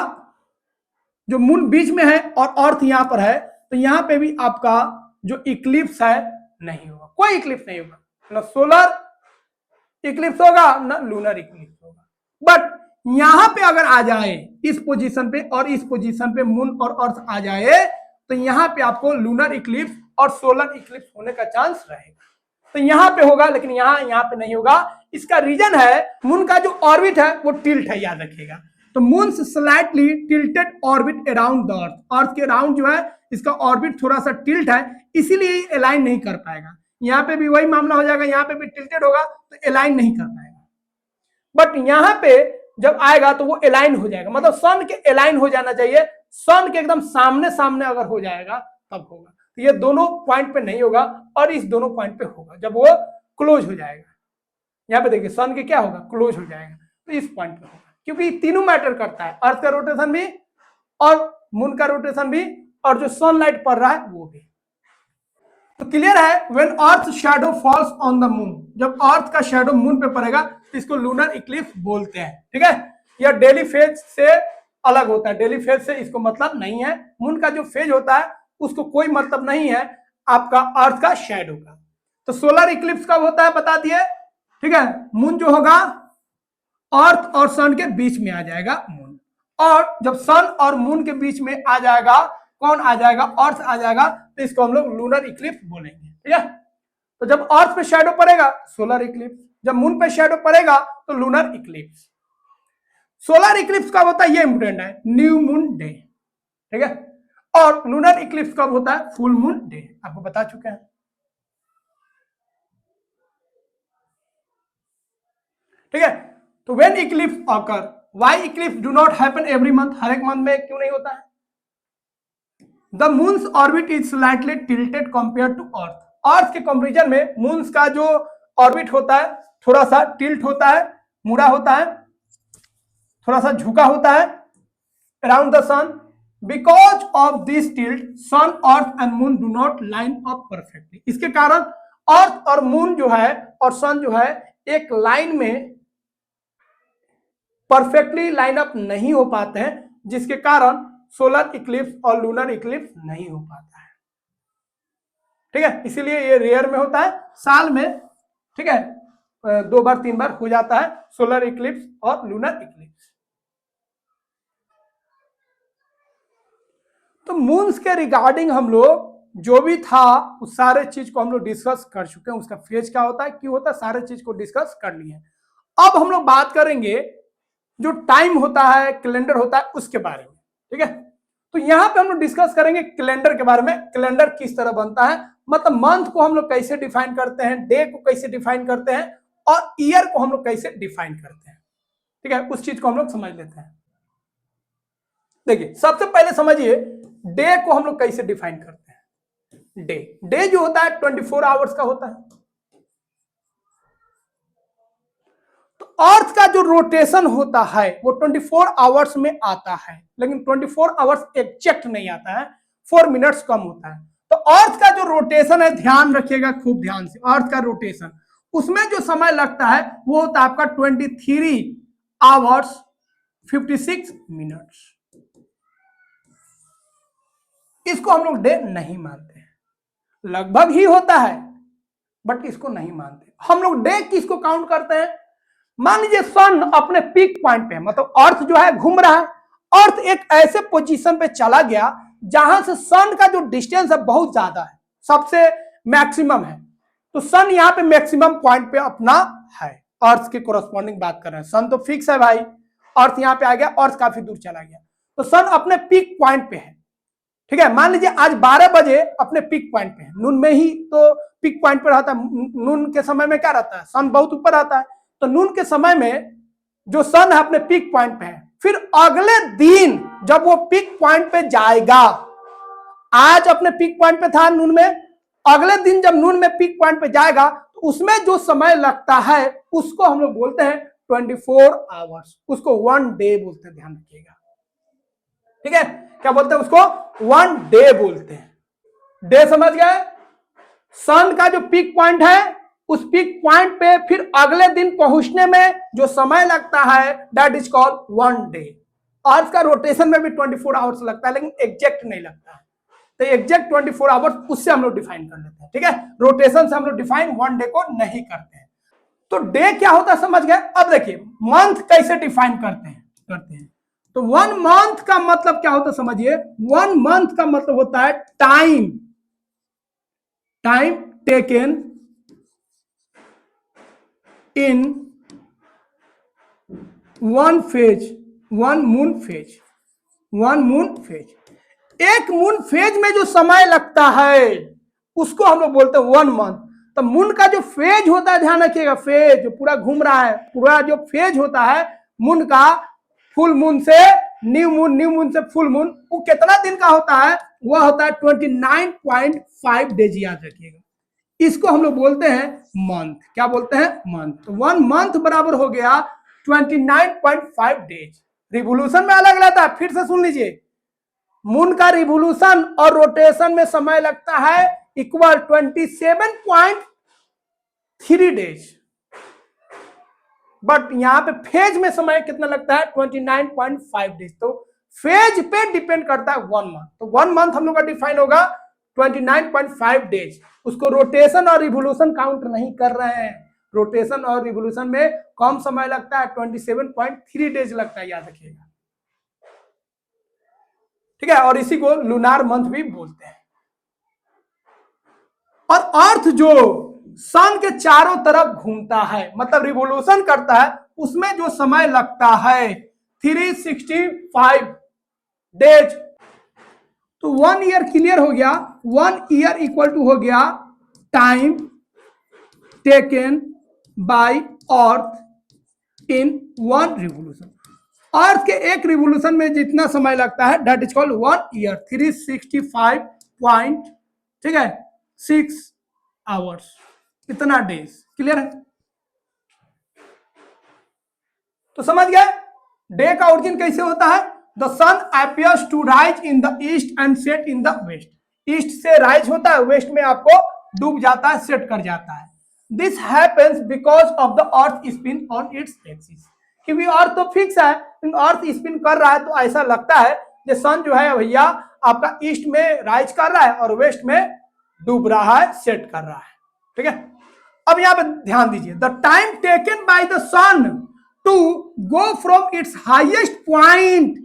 जो मून बीच में है और अर्थ यहां पर है, तो यहां पे भी आपका जो इक्लिप्स है नहीं होगा, कोई इक्लिप्स नहीं होगा, ना सोलर इक्लिप्स होगा ना लूनर इक्लिप्स होगा। बट यहां पे अगर आ जाए इस पोजीशन पे और इस पोजीशन पे मून और अर्थ आ जाए, तो यहां पे आपको लूनर इक्लिप्स और सोलर इक्लिप्स होने का चांस रहेगा। तो यहां पे होगा, लेकिन यहां पे नहीं होगा। इसका रीजन है मून का जो ऑर्बिट है वो टिल्ट है, याद रखिएगा। तो moon slightly tilted orbit around the earth, earth के अराउंड जो है इसका ऑर्बिट थोड़ा सा टिल्ट है, इसीलिए अलाइन नहीं कर पाएगा। यहां पे भी वही मामला हो जाएगा, यहां पे भी टिल्टेड होगा तो अलाइन नहीं कर पाएगा। बट यहां पे जब आएगा तो वो अलाइन हो जाएगा, मतलब सन के अलाइन हो जाना चाहिए, सन के एकदम सामने सामने अगर हो जाएगा तब होगा। तो ये दोनों पॉइंट पे नहीं होगा और इस दोनों पॉइंट पे होगा जब वो क्लोज हो जाएगा। यहाँ पे देखिए सन के क्या होगा, क्लोज हो जाएगा, तो इस पॉइंट पे होगा, क्योंकि तीनों मैटर करता है, अर्थ का रोटेशन भी और मून का रोटेशन भी और जो सनलाइट पड़ रहा है वो भी। तो क्लियर है, when earth shadow falls on the moon, जब अर्थ का शैडो मून पे पड़ेगा तो इसको लूनर इक्लिप्स बोलते हैं। ठीक है, यह डेली फेज से अलग होता है, डेली फेज से इसको मतलब नहीं है, मून का जो फेज होता है उसको कोई मतलब नहीं है आपका अर्थ का शैडो का। तो सोलर इक्लिप्स कब होता है बता दिए। ठीक है, मून जो होगा अर्थ और सन के बीच में आ जाएगा मून, और जब सन और मून के बीच में आ जाएगा कौन आ जाएगा, अर्थ आ जाएगा, तो इसको हम लोग लूनर इक्लिप्स बोलेंगे। ठीक है, तो जब अर्थ पे शैडो पड़ेगा सोलर इक्लिप्स, जब मून पे शैडो पड़ेगा तो लूनर इक्लिप्स। सोलर इक्लिप्स कब होता है ये इंपोर्टेंट है, न्यू मून डे। ठीक है, और लूनर इक्लिप्स कब होता है, फुल मून डे, आपको बता चुके हैं। ठीक है, तो when eclipse occur, why eclipse do not happen every month, हर एक मंथ में क्यों नहीं होता है। The moon's orbit is slightly tilted compare to earth, earth के कंपैरिजन में मून्स का जो ऑर्बिट होता है थोड़ा सा टिल्ट होता है, मुड़ा होता है, थोड़ा सा झुका होता है around the sun. Because of this tilt sun earth and moon do not line up perfectly, इसके कारण अर्थ और मून जो है और सन जो है एक लाइन में परफेक्टली लाइन अप नहीं हो पाते हैं, जिसके कारण सोलर इक्लिप्स और लूनर इक्लिप्स नहीं हो पाता है। ठीक है, इसीलिए ये रेयर में होता है, साल में ठीक है 2 बार 3 बार हो जाता है सोलर इक्लिप्स और लूनर इक्लिप्स। तो मून्स के रिगार्डिंग हम लोग जो भी था उस सारे चीज को हम लोग डिस्कस कर चुके हैं, उसका फेज क्या होता है क्यों होता है सारे चीज को डिस्कस कर लिए। अब हम लोग बात करेंगे जो टाइम होता है कैलेंडर होता है उसके बारे में। ठीक है, तो यहां पे हम लोग डिस्कस करेंगे कैलेंडर के बारे में, कैलेंडर किस तरह बनता है, मतलब मंथ को हम लोग कैसे डिफाइन करते हैं, डे को कैसे डिफाइन करते हैं और ईयर को हम लोग कैसे डिफाइन करते हैं। ठीक है, उस चीज को हम लोग समझ लेते हैं। देखिए सबसे पहले समझिए डे को हम लोग कैसे डिफाइन करते हैं। डे जो होता है 24 आवर्स का होता है। तो अर्थ का जो रोटेशन होता है वो 24 आवर्स में आता है, लेकिन 24 आवर्स एग्जैक्ट नहीं आता है, 4 मिनट्स कम होता है। तो अर्थ का जो रोटेशन है, ध्यान रखिएगा खूब ध्यान से, अर्थ का रोटेशन उसमें जो समय लगता है वो होता है आपका 23 आवर्स 56 मिनट्स। इसको हम लोग डे नहीं मानते हैं, लगभग ही होता है बट इसको नहीं मानते हम लोग। डे किसको काउंट करते हैं, मान लीजिए सन अपने पीक पॉइंट पे, मतलब अर्थ जो है घूम रहा है, अर्थ एक ऐसे पोजीशन पे चला गया जहां से सन का जो डिस्टेंस है बहुत ज्यादा है, सबसे मैक्सिमम है, तो सन यहाँ पे मैक्सिमम पॉइंट पे अपना है, अर्थ के कोरस्पॉन्डिंग बात कर रहे हैं। सन तो फिक्स है भाई, अर्थ यहाँ पे आ गया, अर्थ काफी दूर चला गया, तो सन अपने पीक पॉइंट पे है। ठीक है, मान लीजिए आज 12 बजे अपने पीक पॉइंट पे है, नून में ही तो पीक पॉइंट पे रहता है, नून के समय में क्या रहता है, सन बहुत ऊपर आता है, तो नून के समय में जो सन है अपने पीक पॉइंट पे है। फिर अगले दिन जब वो पीक पॉइंट पे जाएगा, आज अपने पीक पॉइंट पे था नून में, अगले दिन जब नून में पीक पॉइंट पे जाएगा तो उसमें जो समय लगता है उसको हम लोग बोलते हैं 24 आवर्स, उसको 1 डे बोलते हैं, ध्यान रखिएगा। ठीक है, क्या बोलते हैं उसको, 1 डे बोलते हैं। डे समझ गए, सन का जो पीक पॉइंट है उस पीक पॉइंट पे फिर अगले दिन पहुंचने में जो समय लगता है दैट इज कॉल्ड 1 डे। अर्थ का रोटेशन में भी 24 आवर्स लगता है, लेकिन एग्जैक्ट नहीं लगता है, तो एग्जैक्ट 24 आवर्स उससे हम लोग डिफाइन कर लेते हैं। ठीक है, रोटेशन से हम लोग डिफाइन 1 डे को नहीं करते हैं। तो डे क्या होता है समझ गए। अब देखिए मंथ कैसे डिफाइन करते हैं। तो 1 मंथ का मतलब क्या होता है समझिए, 1 मंथ का मतलब होता है time taken in 1 phase, 1 moon phase, 1 moon phase. एक मून फेज में जो समय लगता है उसको हम लोग बोलते हैं 1 मंथ। तो मून का जो फेज होता है, ध्यान रखिएगा, फेज जो पूरा घूम रहा है, पूरा जो फेज होता है मून का फुल मून से न्यू मून से फुल मून, वो कितना दिन का होता है? वह होता है 29.5 डेज, याद रखिएगा। इसको हम लोग बोलते हैं मंथ। क्या बोलते हैं? मंथ। तो 1 मंथ बराबर हो गया 29.5 डेज। रिवोल्यूशन में अलग रहता है, फिर से सुन लीजिए। मून का रिवोल्यूशन और रोटेशन में समय लगता है इक्वल 27.3 डेज, बट यहां पे फेज में समय कितना लगता है? 29.5 डेज। तो फेज पे डिपेंड करता है 1 मंथ। तो 1 मंथ हम लोग का डिफाइन होगा 29.5 डेज। उसको रोटेशन और रिवोल्यूशन काउंट नहीं कर रहे हैं। रोटेशन और रिवोल्यूशन में कम समय लगता है, 27.3 डेज लगता है, याद रखिएगा। ठीक है, और इसी को लूनार मंथ भी बोलते हैं। और अर्थ जो सन के चारों तरफ घूमता है, मतलब रिवोल्यूशन करता है, उसमें जो समय लगता है 365 डेज। तो 1 ईयर क्लियर हो गया। 1 ईयर इक्वल टू हो गया time taken by earth in 1 revolution. Earth के एक रिवोल्यूशन में जितना समय लगता है that is called 1 year. 365 point, ठीक है, 6 आवर्स, इतना डेज। क्लियर है? तो समझ गए डे का ओरिजिन कैसे होता है? The sun appears to rise in the east and set in the west. East से राइज होता है, वेस्ट में आपको डूब जाता है, सेट कर जाता है। This happens because of the earth spin on its axis. क्योंकि अर्थ तो फिक्स है, अर्थ स्पिन कर रहा है, तो ऐसा लगता है कि सन जो है भैया आपका ईस्ट में राइज कर रहा है और वेस्ट में डूब रहा है, सेट कर रहा है। ठीक है, अब यहां पे ध्यान दीजिए। The time taken by the sun to go from its highest point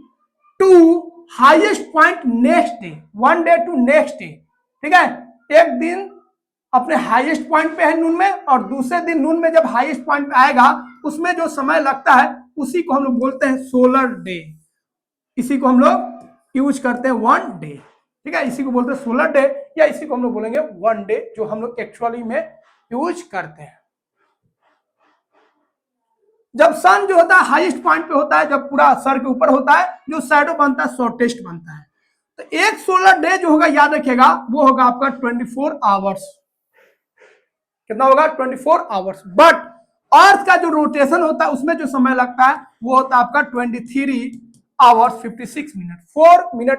to highest point next day, 1 day to next day. ठीक है, एक दिन अपने हाईएस्ट पॉइंट पे है नून में, और दूसरे दिन नून में जब हाईएस्ट पॉइंट पे आएगा, उसमें जो समय लगता है उसी को हम लोग बोलते हैं सोलर डे। इसी को हम लोग यूज करते हैं 1 डे। ठीक है, इसी को बोलते हैं सोलर डे, या इसी को हम लोग बोलेंगे 1 डे, जो हम लोग एक्चुअली में यूज करते हैं। जब सन जो होता है हाईएस्ट पॉइंट पे होता है, जब पूरा सर के ऊपर होता है, जो शैडो बनता है शॉर्टेस्ट बनता है। तो एक सोलर डे जो होगा, याद रखिएगा, वो होगा आपका 24 आवर्स। कितना होगा? 24 आवर्स। बट अर्थ का जो रोटेशन होता है उसमें जो समय लगता है वो होता है आपका 23 आवर्स 56 मिनट। 4 मिनट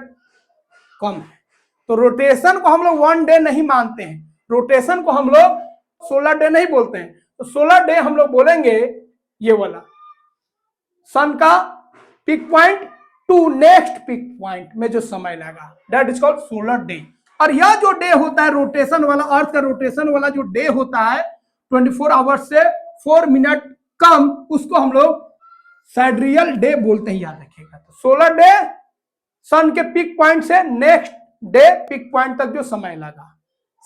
कम है। तो रोटेशन को हम लोग 1 डे नहीं मानते हैं, रोटेशन को हम लोग सोलर डे नहीं बोलते हैं। तो सोलर डे हम लोग बोलेंगे ये वाला, सन का peak point to next peak point में जो समय लगा, that is called solar day. और यह जो डे होता है रोटेशन वाला, अर्थ का रोटेशन वाला जो डे होता है 24 आवर्स से 4 मिनट कम, उसको हम लोग साइड्रियल डे बोलते हैं, याद रखिएगा। तो सोलर डे सन के पिक पॉइंट से नेक्स्ट डे पिक पॉइंट तक जो समय लगा।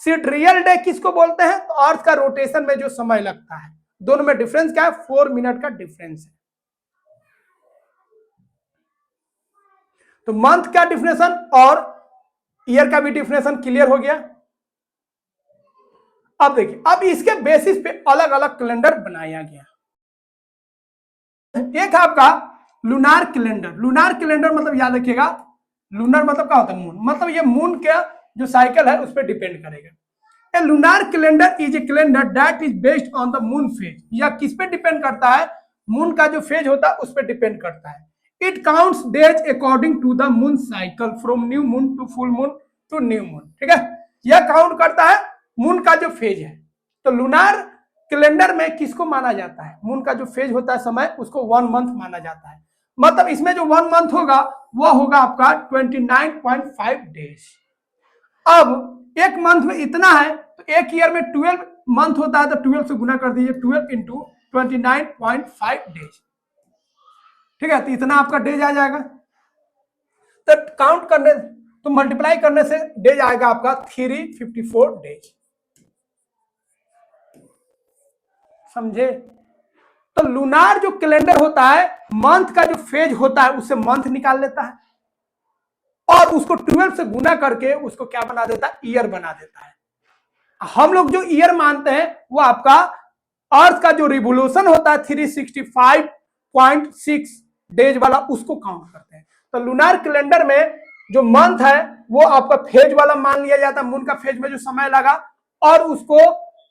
सिड्रियल डे किसको बोलते हैं? तो अर्थ का रोटेशन में जो समय लगता है। दोनों में डिफरेंस क्या है? 4 मिनट का डिफरेंस है। तो मंथ का डिफिनेशन और ईयर का भी डिफिनेशन क्लियर हो गया। अब देखिए, अब इसके बेसिस पे अलग अलग कैलेंडर बनाया गया। एक है आपका लूनार कैलेंडर। लूनार कैलेंडर मतलब याद रखिएगा, लूनर मतलब क्या होता है? मून। मतलब ये मून का जो साइकिल है उस पर डिपेंड करेगा। A lunar calendar is a calendar that is based on the moon phase. या किस पे डिपेंड करता है? मून का जो फेज होता है उस पर डिपेंड करता है। It counts days according to the moon cycle from new moon to full moon to new moon. ठीक है, यह काउंट करता है मून का जो फेज है। तो लूनार कैलेंडर में किसको माना जाता है? मून का जो फेज होता है समय, उसको 1 मंथ माना जाता है। मतलब इसमें जो 1 मंथ होगा वह होगा आपका 29.5 डेज। अब एक मंथ में इतना है, तो एक ईयर में 12 मंथ होता है, तो 12 से गुना कर दीजिए, 12 इंटू 29.5 डेज। ठीक है, तो इतना आपका डेज आ जाएगा। तो काउंट करने, तो मल्टीप्लाई करने से डेज आएगा आपका 354 डेज। समझे? तो लूनार जो कैलेंडर होता है, मंथ का जो फेज होता है उससे मंथ निकाल लेता है, और उसको 12 से गुना करके उसको क्या बना देता है? ईयर बना देता है। हम लोग जो ईयर मानते हैं वो आपका अर्थ का जो रिवोल्यूशन होता है 0.6 डेज वाला उसको काउंट करते हैं। तो लूनार कैलेंडर में जो मंथ है वो आपका फेज वाला मान लिया जाता है, मून का फेज में जो समय लगा, और उसको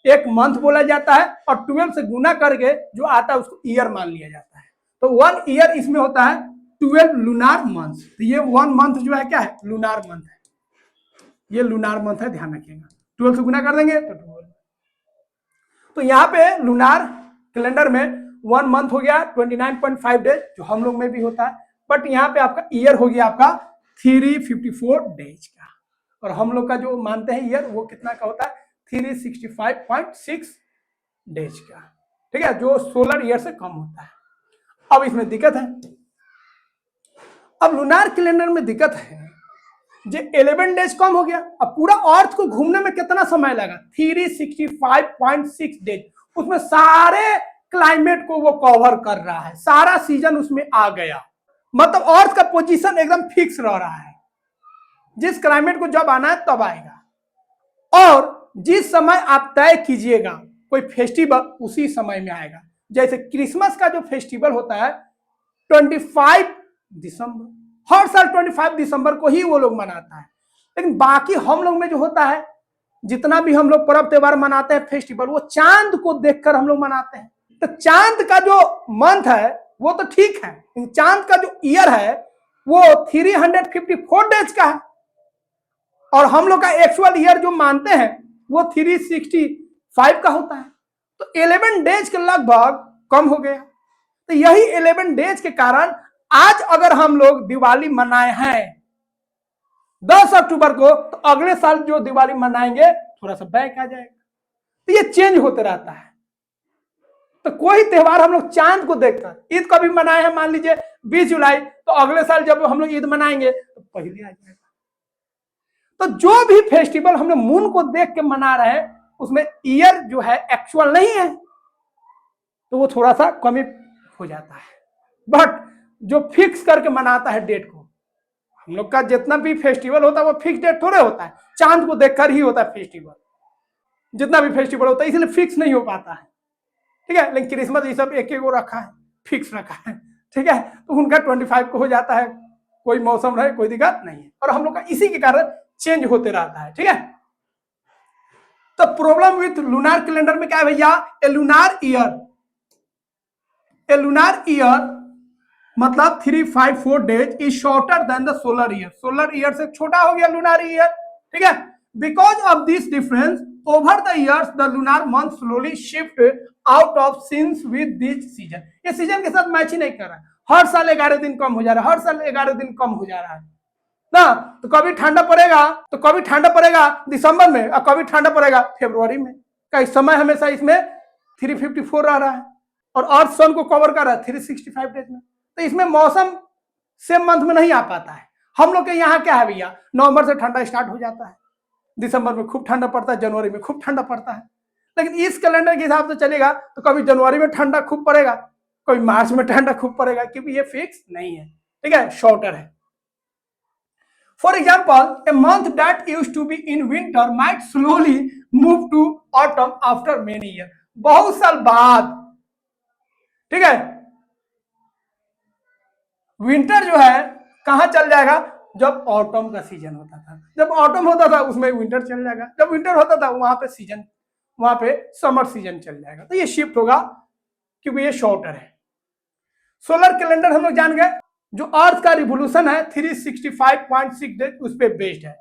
एक मंथ बोला जाता है, और 12 से गुना करके जो आता है उसको ईयर मान लिया जाता है। तो 1 ईयर इसमें होता है 12 लूनार मंथ। तो ये 1 मंथ जो है क्या है, लूनार मंथ है, ये लूनार मंथ है, ध्यान रखिएगा। 12 से गुना कर देंगे तो 12। तो यहाँ पे लूनार कैलेंडर में 1 मंथ हो गया 29.5 डेज, जो हम लोग में भी होता है, बट यहाँ पे आपका ईयर हो गया आपका 354 डेज का, और हम लोग का जो मानते हैं ईयर वो कितना का होता है 365.6 डेज का, ठीक है, जो सोलर ईयर से कम होता है। अब इसमें दिक्कत है, अब लूनार कैलेंडर में दिक्कत है, जो 11 डेज कम हो गया। अब पूरा अर्थ को घूमने में कितना समय लगा, 365.6 डेज, उसमें सारे क्लाइमेट को वो कवर कर रहा है, सारा सीजन उसमें आ गया, मतलब अर्थ का पोजीशन एकदम फिक्स रह रहा है, जिस क्लाइमेट को जब आना है तब आएगा, और जिस समय आप तय कीजिएगा कोई फेस्टिवल उसी समय में आएगा। जैसे क्रिसमस का जो फेस्टिवल होता है 25 दिसंबर, हर साल 25 दिसंबर को ही वो लोग मनाता है, लेकिन बाकी हम लोग में जो होता है, जितना भी हम लोग पर्व त्योहार मनाते हैं फेस्टिवल, वो चांद को देखकर हम लोग मनाते हैं। तो चांद का जो मंथ है वो तो ठीक है, लेकिन चांद का जो ईयर है वो 354 डेज का है, और हम लोग का एक्चुअल ईयर जो मानते हैं वो 365 का होता है। तो 11 डेज के लगभग कम हो गया। तो यही 11 डेज के कारण आज अगर हम लोग दिवाली मनाए हैं 10 अक्टूबर को, तो अगले साल जो दिवाली मनाएंगे थोड़ा सा बैक आ जाएगा। तो ये चेंज होते रहता है। तो कोई त्योहार हम लोग चांद को देखकर, ईद कभी मनाए हैं मान लीजिए 20 जुलाई, तो अगले साल जब हम लोग ईद मनाएंगे तो पहले आ जाएगा। तो जो भी फेस्टिवल हम लोग मून को देख के मना रहे हैं उसमें ईयर जो है एक्चुअल नहीं है, तो वो थोड़ा सा कमी हो जाता है। बट जो फिक्स करके मनाता है डेट को, हम लोग का जितना भी फेस्टिवल होता है वो फिक्स डेट थोड़े होता है, चांद को देखकर ही होता है फेस्टिवल, जितना भी फेस्टिवल होता है, इसलिए फिक्स नहीं हो पाता है, ठीक है। लेकिन क्रिसमस ये सब एक एक को रखा है, फिक्स रखा है, ठीक है, तो उनका 25 को हो जाता है, कोई मौसम रहे कोई दिक्कत नहीं है, और हम लोग का इसी के कारण चेंज होते रहता है, ठीक है। तो प्रॉब्लम विथ लूनार कैलेंडर में क्या है भैया, ए लूनार ईयर मतलब 354 days is shorter than the solar year, solar year से छोटा हो गया लूनार ईयर, ठीक है। Because of this difference over the years the lunar month slowly shift out of since with this season, ये season के साथ मैच ही नहीं कर रहा है, हर साल 11 दिन कम हो जा रहा है, हर साल 11 दिन कम हो जा रहा है ना। तो कभी ठंडा पड़ेगा दिसंबर में, और कभी ठंडा पड़ेगा फरवरी में, का समय हमेशा इसमें 354 रह रहा है, और अर्थ सन को कवर कर रहा है 365 डेज में। तो इसमें मौसम सेम मंथ में नहीं आ पाता है। हम लोग के यहाँ क्या है भैया, नवंबर से ठंडा स्टार्ट हो जाता है, दिसंबर में खूब ठंडा पड़ता है, जनवरी में खूब ठंडा पड़ता है। लेकिन इस कैलेंडर के हिसाब से चलेगा तो कभी जनवरी में ठंडा खूब पड़ेगा, कभी मार्च में ठंडा खूब पड़ेगा, क्योंकि ये फिक्स नहीं है, ठीक है, शॉर्टर है। For example, a month that used to be in winter might slowly move to autumn after many years. बहुत साल बाद, ठीक है, विंटर जो है कहां चल जाएगा, जब ऑटम का सीजन होता था, जब ऑटम होता था उसमें विंटर चल जाएगा, जब विंटर होता था वहां पे समर सीजन चल जाएगा। तो ये शिफ्ट होगा क्योंकि ये शॉर्टर है। सोलर कैलेंडर हम लोग जान गए, जो अर्थ का रिवोल्यूशन है 365.6 डेज उस पर बेस्ड है,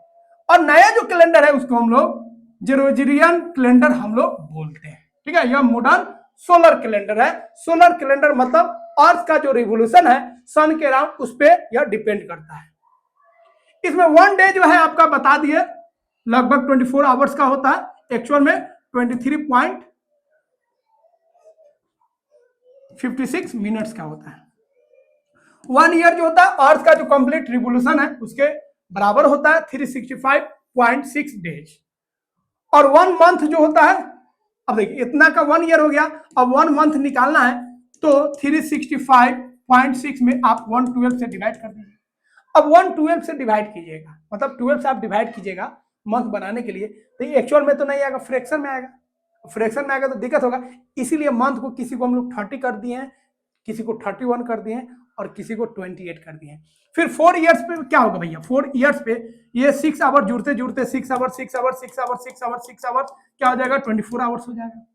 और नया जो कैलेंडर है उसको हम लोग जेरोजिरियन कैलेंडर हम लोग बोलते हैं, ठीक है। यह मॉडर्न सोलर कैलेंडर है। सोलर कैलेंडर मतलब अर्थ का जो रिवोल्यूशन है सन के अराउंड, उस पर यह डिपेंड करता है। इसमें 1 डे जो है आपका बता दिए लगभग 24 आवर्स का होता है, एक्चुअल में 23.56 मिनट्स का होता है। 1 ईयर जो होता है अर्थ का जो कंप्लीट रिवोल्यूशन है उसके बराबर होता है 365.6 डेज, और 1 मंथ जो होता है, अब देखिए इतना का 1 ईयर हो गया, अब 1 मंथ निकालना है तो 365.6 में आप 112 से डिवाइड कर दीजिए। अब 112 से डिवाइड कीजिएगा, मतलब 12 से आप डिवाइड कीजिएगा मंथ बनाने के लिए, तो ये एक्चुअल में तो नहीं आएगा, फ्रैक्शन में आएगा, फ्रैक्शन में आएगा तो दिक्कत होगा, इसीलिए मंथ को किसी को हम लोग 30 कर दिए हैं, किसी को 31 कर दिए और किसी को 28 कर दिए। फिर 4 ईयर्स पे क्या होगा भैया, 4 ईयर्स पे ये 6 आवर जुड़ते जुड़ते 6 hour 6 hour 6 hour 6 hour 6 hour क्या हो जाएगा, 24 आवर्स हो जाएगा।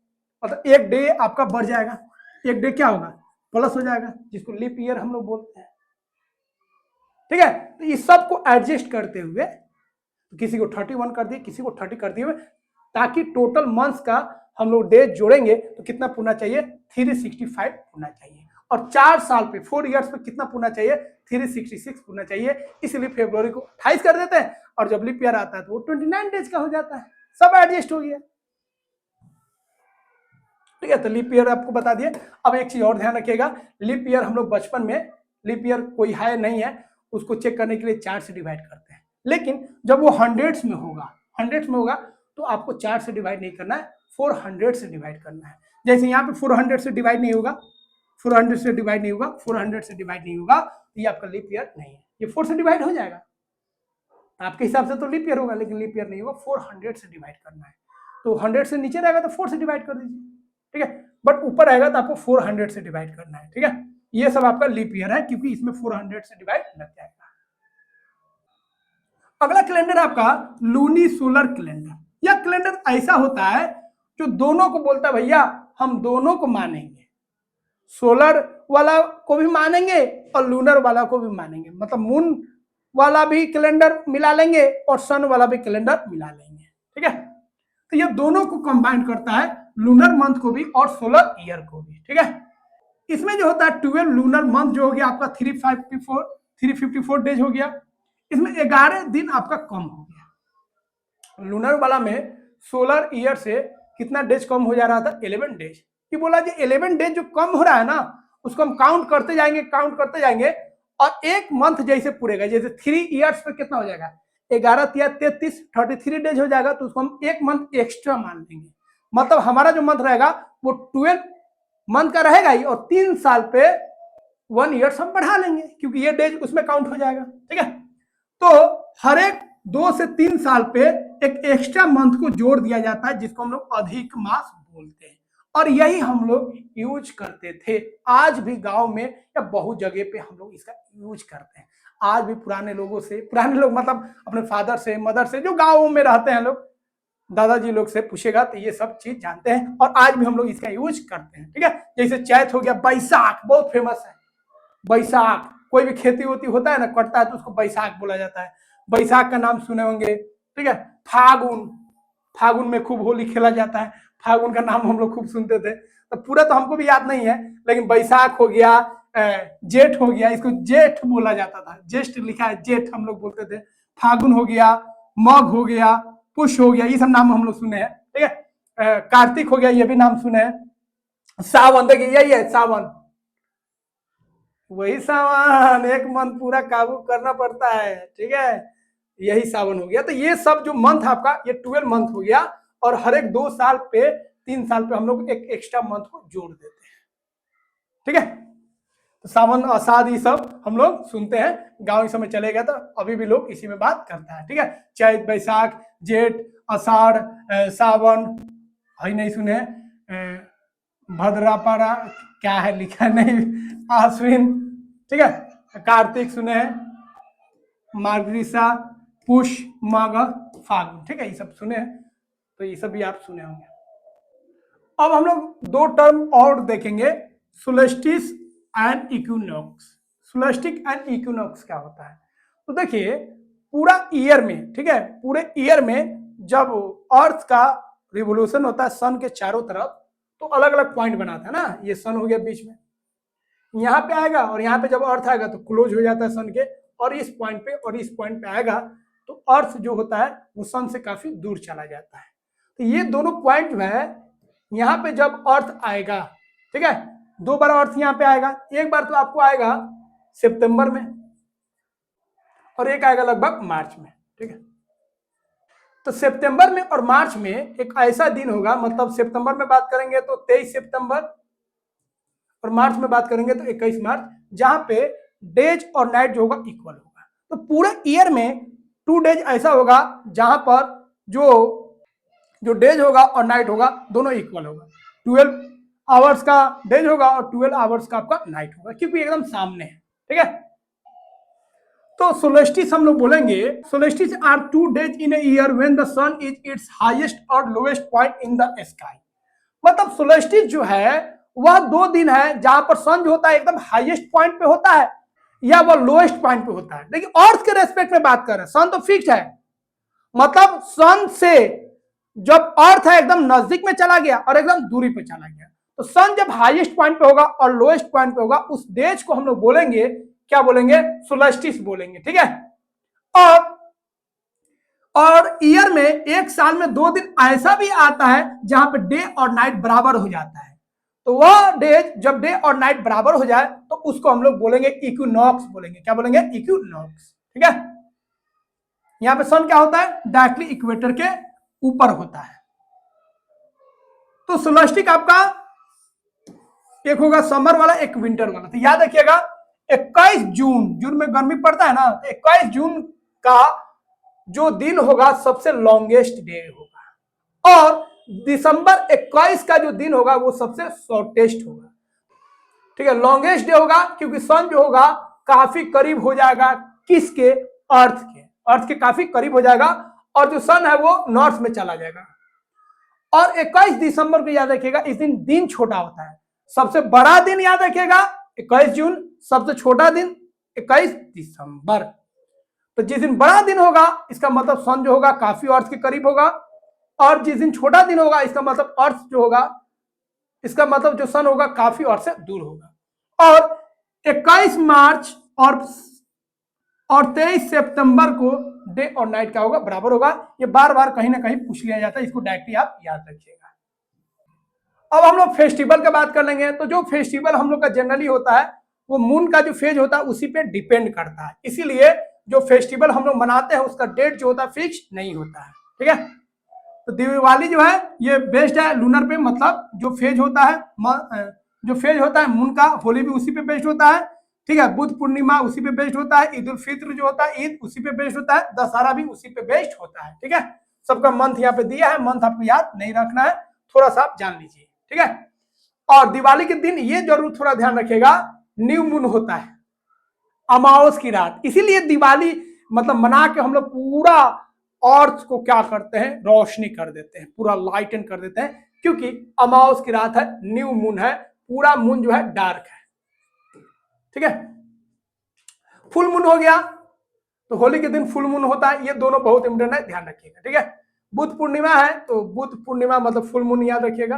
मतलब एक डे आपका बढ़ जाएगा, एक डे क्या होगा, प्लस हो जाएगा, जिसको लीप ईयर हम लोग बोलते हैं। ठीक है, तो इस सब को एडजस्ट करते हुए किसी को 31 कर दिए, किसी को 30 कर दिए, ताकि टोटल मंथ्स का हम लोग डेज जोड़ेंगे तो कितना पूना चाहिए, 365 पूना चाहिए। और 4 साल पे 4 इयर्स पे कितना पूना चाहिए, 366 पूना चाहिए। इसलिए फरवरी को 28 कर देते हैं और जब लीप ईयर आता है तो वो 29 डेज का हो जाता है। सब एडजस्ट हो गया। ठीक है, तो लीप ईयर आपको बता दिए। अब एक चीज और ध्यान रखिएगा, लीप ईयर हम लोग बचपन में, लीप ईयर कोई है नहीं है, उसको चेक करने के लिए 4 से डिवाइड करते हैं। लेकिन जब वो हंड्रेड्स में होगा तो आपको 4 से डिवाइड नहीं करना है, 400 से डिवाइड करना है। जैसे यहाँ पे 400 से डिवाइड नहीं होगा, 400 से डिवाइड नहीं होगा, 400 से डिवाइड नहीं होगा, तो ये आपका लीप ईयर नहीं है। ये 4 से डिवाइड हो जाएगा, आपके हिसाब से तो लीप ईयर होगा, लेकिन लीप ईयर नहीं होगा, 400 से डिवाइड करना है। तो 100 से नीचे रहेगा तो 4 से डिवाइड कर दीजिए। ठीक है, बट ऊपर आएगा तो आपको 400 से डिवाइड करना है। ठीक है, ये सब आपका लीप ईयर है, क्योंकि इसमें 400 से डिवाइड लग जाएगा। अगला कैलेंडर आपका लूनी सोलर कैलेंडर। यह कैलेंडर ऐसा होता है जो दोनों को बोलता है भैया हम दोनों को मानेंगे, सोलर वाला को भी मानेंगे और लूनर वाला को भी मानेंगे। मतलब मून वाला भी कैलेंडर मिला लेंगे और सन वाला भी कैलेंडर मिला लेंगे। ठीक है, तो ये दोनों को कंबाइन करता है, लूनर मंथ को भी और सोलर ईयर को भी। ठीक है, इसमें जो होता है 12 लूनर मंथ जो हो गया आपका 354 डेज हो गया। इसमें 11 दिन आपका कम हो गया। लूनर वाला में सोलर ईयर से कितना डेज कम हो जा रहा था, 11 डेज। ये बोला जी 11 डेज जो कम हो रहा है ना, उसको हम काउंट करते जाएंगे और एक मंथ जैसे पूरेगा, जैसे 3 ईयर्स पे कितना हो जाएगा, 11 तिया 33, 33 डेज हो जाएगा, तो उसको हम एक मंथ एक्स्ट्रा मान लेंगे। मतलब हमारा जो मंथ रहेगा वो 12 मंथ का रहेगा ही, और 3 साल पे 1 ईयर हम बढ़ा लेंगे, क्योंकि ये डेज उसमें काउंट हो जाएगा। ठीक है, तो हर एक 2 से 3 साल पे एक एक्स्ट्रा मंथ को जोड़ दिया जाता है, जिसको हम लोग अधिक मास बोलते हैं, और यही हम लोग यूज करते थे। आज भी गांव में या बहुत जगह पे हम लोग इसका यूज करते हैं। आज भी पुराने लोग मतलब अपने फादर से, मदर से, जो गाँव में रहते हैं लोग, दादाजी लोग से पूछेगा तो ये सब चीज जानते हैं, और आज भी हम लोग इसका यूज करते हैं। ठीक है, जैसे चैत हो गया, बैसाख बहुत फेमस है। बैसाख, कोई भी खेती होती होता है ना, कटता है तो उसको बैसाख बोला जाता है। बैसाख का नाम सुने होंगे। ठीक है, फागुन में खूब होली खेला जाता है, फागुन का नाम हम लोग खूब सुनते थे। तो पूरा तो हमको भी याद नहीं है, लेकिन बैसाख हो गया, जेठ हो गया, इसको जेठ बोला जाता था, ज्येष्ठ लिखा है जेठ हम लोग बोलते थे। फागुन हो गया, मघ हो गया, पुष हो गया, ये सब नाम हम लोग सुने हैं। ठीक है, कार्तिक हो गया, ये भी नाम सुने हैं। सावन, देखिए यही है सावन, वही सावन, एक मंथ पूरा काबू करना पड़ता है। ठीक है, यही सावन हो गया। तो ये सब जो मंथ आपका, ये 12 मंथ हो गया, और हर एक 2 साल पे 3 साल पे हम लोग एक एक्स्ट्रा मंथ को जोड़ देते हैं। ठीक है, तो सावन आषाढ़ ये सब हम लोग सुनते हैं, गांव इस समय चले गया तो अभी भी लोग इसी में बात करता है। ठीक है, चैत, बैसाख, जेठ, आषाढ़, सावन, भाई नहीं सुने, भद्रापारा क्या है लिखा नहीं, आश्विन, ठीक है, कार्तिक सुने हैं, मार्गशीर्षा, पुष, माघ, फागुन। ठीक है, ये सब सुने हैं, तो ये सब भी आप सुने होंगे। अब हम लोग 2 टर्म और देखेंगे, solstice and equinox. Solstice and equinox क्या होता है, तो देखिए पूरा ईयर में, ठीक है, पूरे ईयर में जब अर्थ का रिवोल्यूशन होता है सन के चारों तरफ, तो अलग अलग पॉइंट बनाता है ना। ये सन हो गया बीच में, यहाँ पे आएगा, और यहाँ पे जब अर्थ आएगा तो क्लोज हो जाता है सन के, और इस पॉइंट पे और इस पॉइंट पे आएगा तो अर्थ जो होता है वो सन से काफी दूर चला जाता है। तो ये दोनों पॉइंट जो है, यहाँ पे जब अर्थ आएगा, ठीक है, 2 बार अर्थ यहाँ पे आएगा। एक बार तो आपको आएगा सितंबर में, और एक आएगा लगभग मार्च में। ठीक है, तो सितंबर में और मार्च में एक ऐसा दिन होगा, मतलब सितंबर में बात करेंगे तो 23 सितंबर, और मार्च में बात करेंगे तो 21 मार्च, जहां पे डेज और नाइट जो होगा इक्वल होगा। तो पूरे ईयर में 2 डेज ऐसा होगा जहां पर जो डेज होगा और नाइट होगा दोनों इक्वल होगा। 12 आवर्स का डेज होगा और 12 आवर्स का आपका नाइट होगा, क्योंकि एकदम सामने है। ठीक है, तो सोलेस्टिस हम लोग बोलेंगे, solstice are 2 days in a year when the sun is its highest और lowest point in the sky. मतलब सोलेस्टिस जो है वह 2 दिन है जहां पर सन जो होता है एकदम हाईएस्ट पॉइंट पे होता है या वह लोएस्ट पॉइंट पे होता है। देखिए अर्थ के रेस्पेक्ट में बात कर रहे हैं, सन तो फिक्स है, मतलब सन से जब अर्थ है एकदम नजदीक में चला गया और एकदम दूरी पे चला गया, तो सन जब हाईएस्ट पॉइंट पे होगा और लोएस्ट पॉइंट पे होगा उस डेज को हम लोग बोलेंगे, क्या बोलेंगे, सोलेस्टिस बोलेंगे। ठीक है, और ईयर में एक साल में 2 दिन ऐसा भी आता है जहां पे डे और नाइट बराबर हो जाता है, तो वह डेज जब डे और नाइट बराबर हो जाए तो उसको हम लोग बोलेंगे इक्विनॉक्स बोलेंगे। क्या बोलेंगे, इक्विनॉक्स। ठीक है, यहां पे सन क्या होता है, डायरेक्टली इक्वेटर के ऊपर होता है। तो सोलेस्टिक आपका एक होगा समर वाला, एक विंटर वाला। तो याद रखिएगा 21 जून में गर्मी पड़ता है ना, तो 21 जून का जो दिन होगा सबसे लॉन्गेस्ट डे होगा और दिसंबर 21 का जो दिन होगा वो सबसे शॉर्टेस्ट होगा। ठीक है, लॉन्गेस्ट डे होगा क्योंकि सन जो होगा काफी करीब हो जाएगा किसके, अर्थ के काफी करीब हो जाएगा और जो सन है वो नॉर्थ में चला जाएगा। और 21 दिसंबर को याद रखिएगा, इस दिन छोटा होता है। सबसे बड़ा दिन याद रखिएगा 21 जून, सबसे छोटा दिन 21 दिसंबर। तो जिस दिन बड़ा दिन होगा इसका मतलब सन जो होगा काफी अर्थ के करीब होगा, और जिस दिन छोटा दिन होगा इसका मतलब अर्थ जो होगा, इसका मतलब जो सन होगा काफी अर्थ से दूर होगा। और 21 मार्च और 23 सितंबर को डे और नाइट क्या होगा, बराबर होगा। ये बार बार कहीं ना कहीं पूछ लिया जाता है, इसको डायरेक्टली आप याद रखिएगा। अब हम लोग फेस्टिवल की बात कर लेंगे। तो जो फेस्टिवल हम लोग का जनरली होता है वो मून का जो फेज होता है उसी पे डिपेंड करता है, इसीलिए जो फेस्टिवल हम लोग मनाते हैं उसका डेट जो होता है फिक्स नहीं होता है। ठीक है, तो दिवाली जो है ये बेस्ड है लूनर पे, मतलब जो फेज होता है मून का, होली भी उसी पे बेस्ड होता है। ठीक है, बुद्ध पूर्णिमा उसी पे बेस्ड होता है, ईद उल फित्र जो होता है ईद उसी पे बेस्ड होता है, दशहरा भी उसी पे बेस्ड होता है। ठीक है, सबका मंथ यहाँ पे दिया है, मंथ आपको याद नहीं रखना है, थोड़ा सा आप जान लीजिए। ठीक है, और दिवाली के दिन ये जरूर थोड़ा ध्यान रखिएगा, न्यू मून होता है, अमावस की रात, इसीलिए दिवाली मतलब मना के हम लोग पूरा अर्थ को क्या करते हैं, रोशनी कर देते हैं, पूरा लाइटन कर देते हैं, क्योंकि अमावस की रात है, न्यू मून है, पूरा मून जो है डार्क है। ठीक है, फुल मून हो गया तो होली के दिन फुल मून होता है, ये दोनों बहुत इंपॉर्टेंट है, ध्यान रखिएगा। ठीक है, बुद्ध पूर्णिमा है तो बुद्ध पूर्णिमा मतलब फुल मून याद रखिएगा।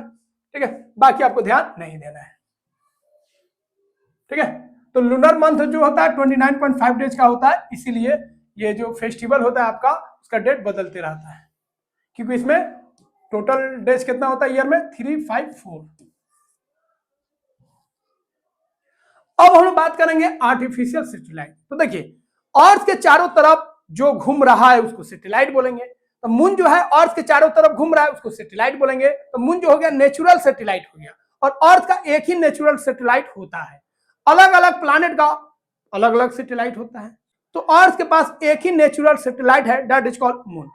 ठीक है, बाकी आपको ध्यान नहीं देना है। ठीक है, तो लूनर मंथ जो होता है 29.5 डेज का होता है, इसीलिए ये जो फेस्टिवल होता है आपका उसका डेट बदलते रहता है, क्योंकि इसमें टोटल डेज कितना होता है ईयर में, 354। अब हम लोग बात करेंगे आर्टिफिशियल सैटेलाइट। तो देखिए अर्थ के चारों तरफ जो घूम रहा है उसको सैटेलाइट बोलेंगे। तो मून जो है अर्थ के चारों तरफ घूम रहा है उसको सैटेलाइट बोलेंगे। तो मून जो हो गया नेचुरल सैटेलाइट हो गया, और अर्थ का एक ही नेचुरल सैटेलाइट होता है, अलग अलग प्लैनेट का अलग अलग सैटेलाइट होता है। तो अर्थ के पास एक ही नेचुरल सैटेलाइट है, that is called moon.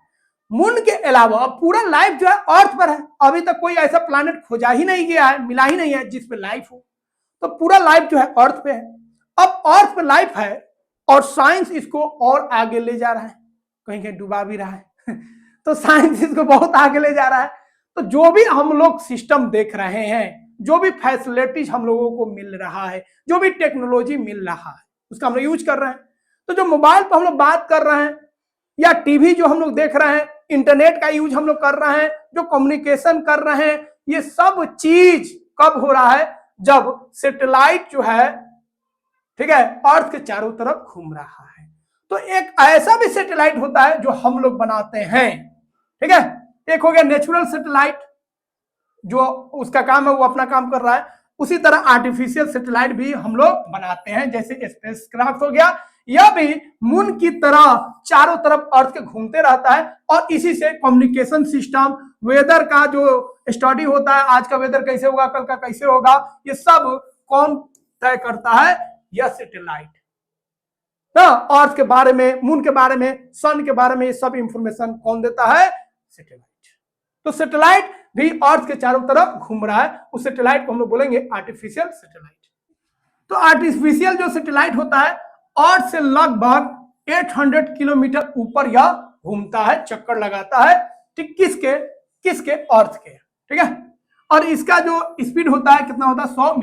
Moon के अलावा पूरा लाइफ जो है अर्थ पर है, अभी तक कोई ऐसा प्लैनेट खोजा ही नहीं गया है, मिला ही नहीं है जिसपे लाइफ हो, तो पूरा लाइफ जो है अर्थ पे है। अब अर्थ पे लाइफ है और साइंस इसको और आगे ले जा रहा है, कहीं कहीं डुबा भी रहा है तो साइंस इसको बहुत आगे ले जा रहा है। तो जो भी हम लोग सिस्टम देख रहे हैं, जो भी फैसिलिटीज हम लोगों को मिल रहा है, जो भी टेक्नोलॉजी मिल रहा है उसका हम लोग यूज कर रहे हैं। तो जो मोबाइल पर हम लोग बात कर रहे हैं या टीवी जो हम लोग देख रहे हैं, इंटरनेट का यूज हम लोग कर रहे हैं, जो कम्युनिकेशन कर रहे हैं, ये सब चीज कब हो रहा है, जब सैटेलाइट जो है, ठीक है, अर्थ के चारों तरफ घूम रहा है। तो एक ऐसा भी सैटेलाइट होता है जो हम लोग बनाते हैं। ठीक है, एक हो गया नेचुरल सैटेलाइट, जो उसका काम है वो अपना काम कर रहा है। उसी तरह आर्टिफिशियल सैटेलाइट भी हम लोग बनाते हैं, जैसे स्पेसक्राफ्ट हो गया, यह भी मून की तरह चारों तरफ अर्थ के घूमते रहता है, और इसी से कम्युनिकेशन सिस्टम, वेदर का जो स्टडी होता है, आज का वेदर कैसे होगा, कल का कैसे होगा, ये सब कौन तय करता है, यह सैटेलाइट। अर्थ के बारे में, मून के बारे में, सन के बारे में, ये सब इंफॉर्मेशन कौन देता है, सैटेलाइट। तो सैटेलाइट भी अर्थ के चारों तरफ घूम रहा है, उस सैटेलाइट को हम लोग बोलेंगे आर्टिफिशियल सैटेलाइट। तो आर्टिफिशियल जो सैटेलाइट होता है अर्थ से लगभग 800 किलोमीटर ऊपर यह घूमता है, चक्कर लगाता है, ठीक किसके अर्थ के, ठीक है। और इसका जो स्पीड होता है कितना होता है 100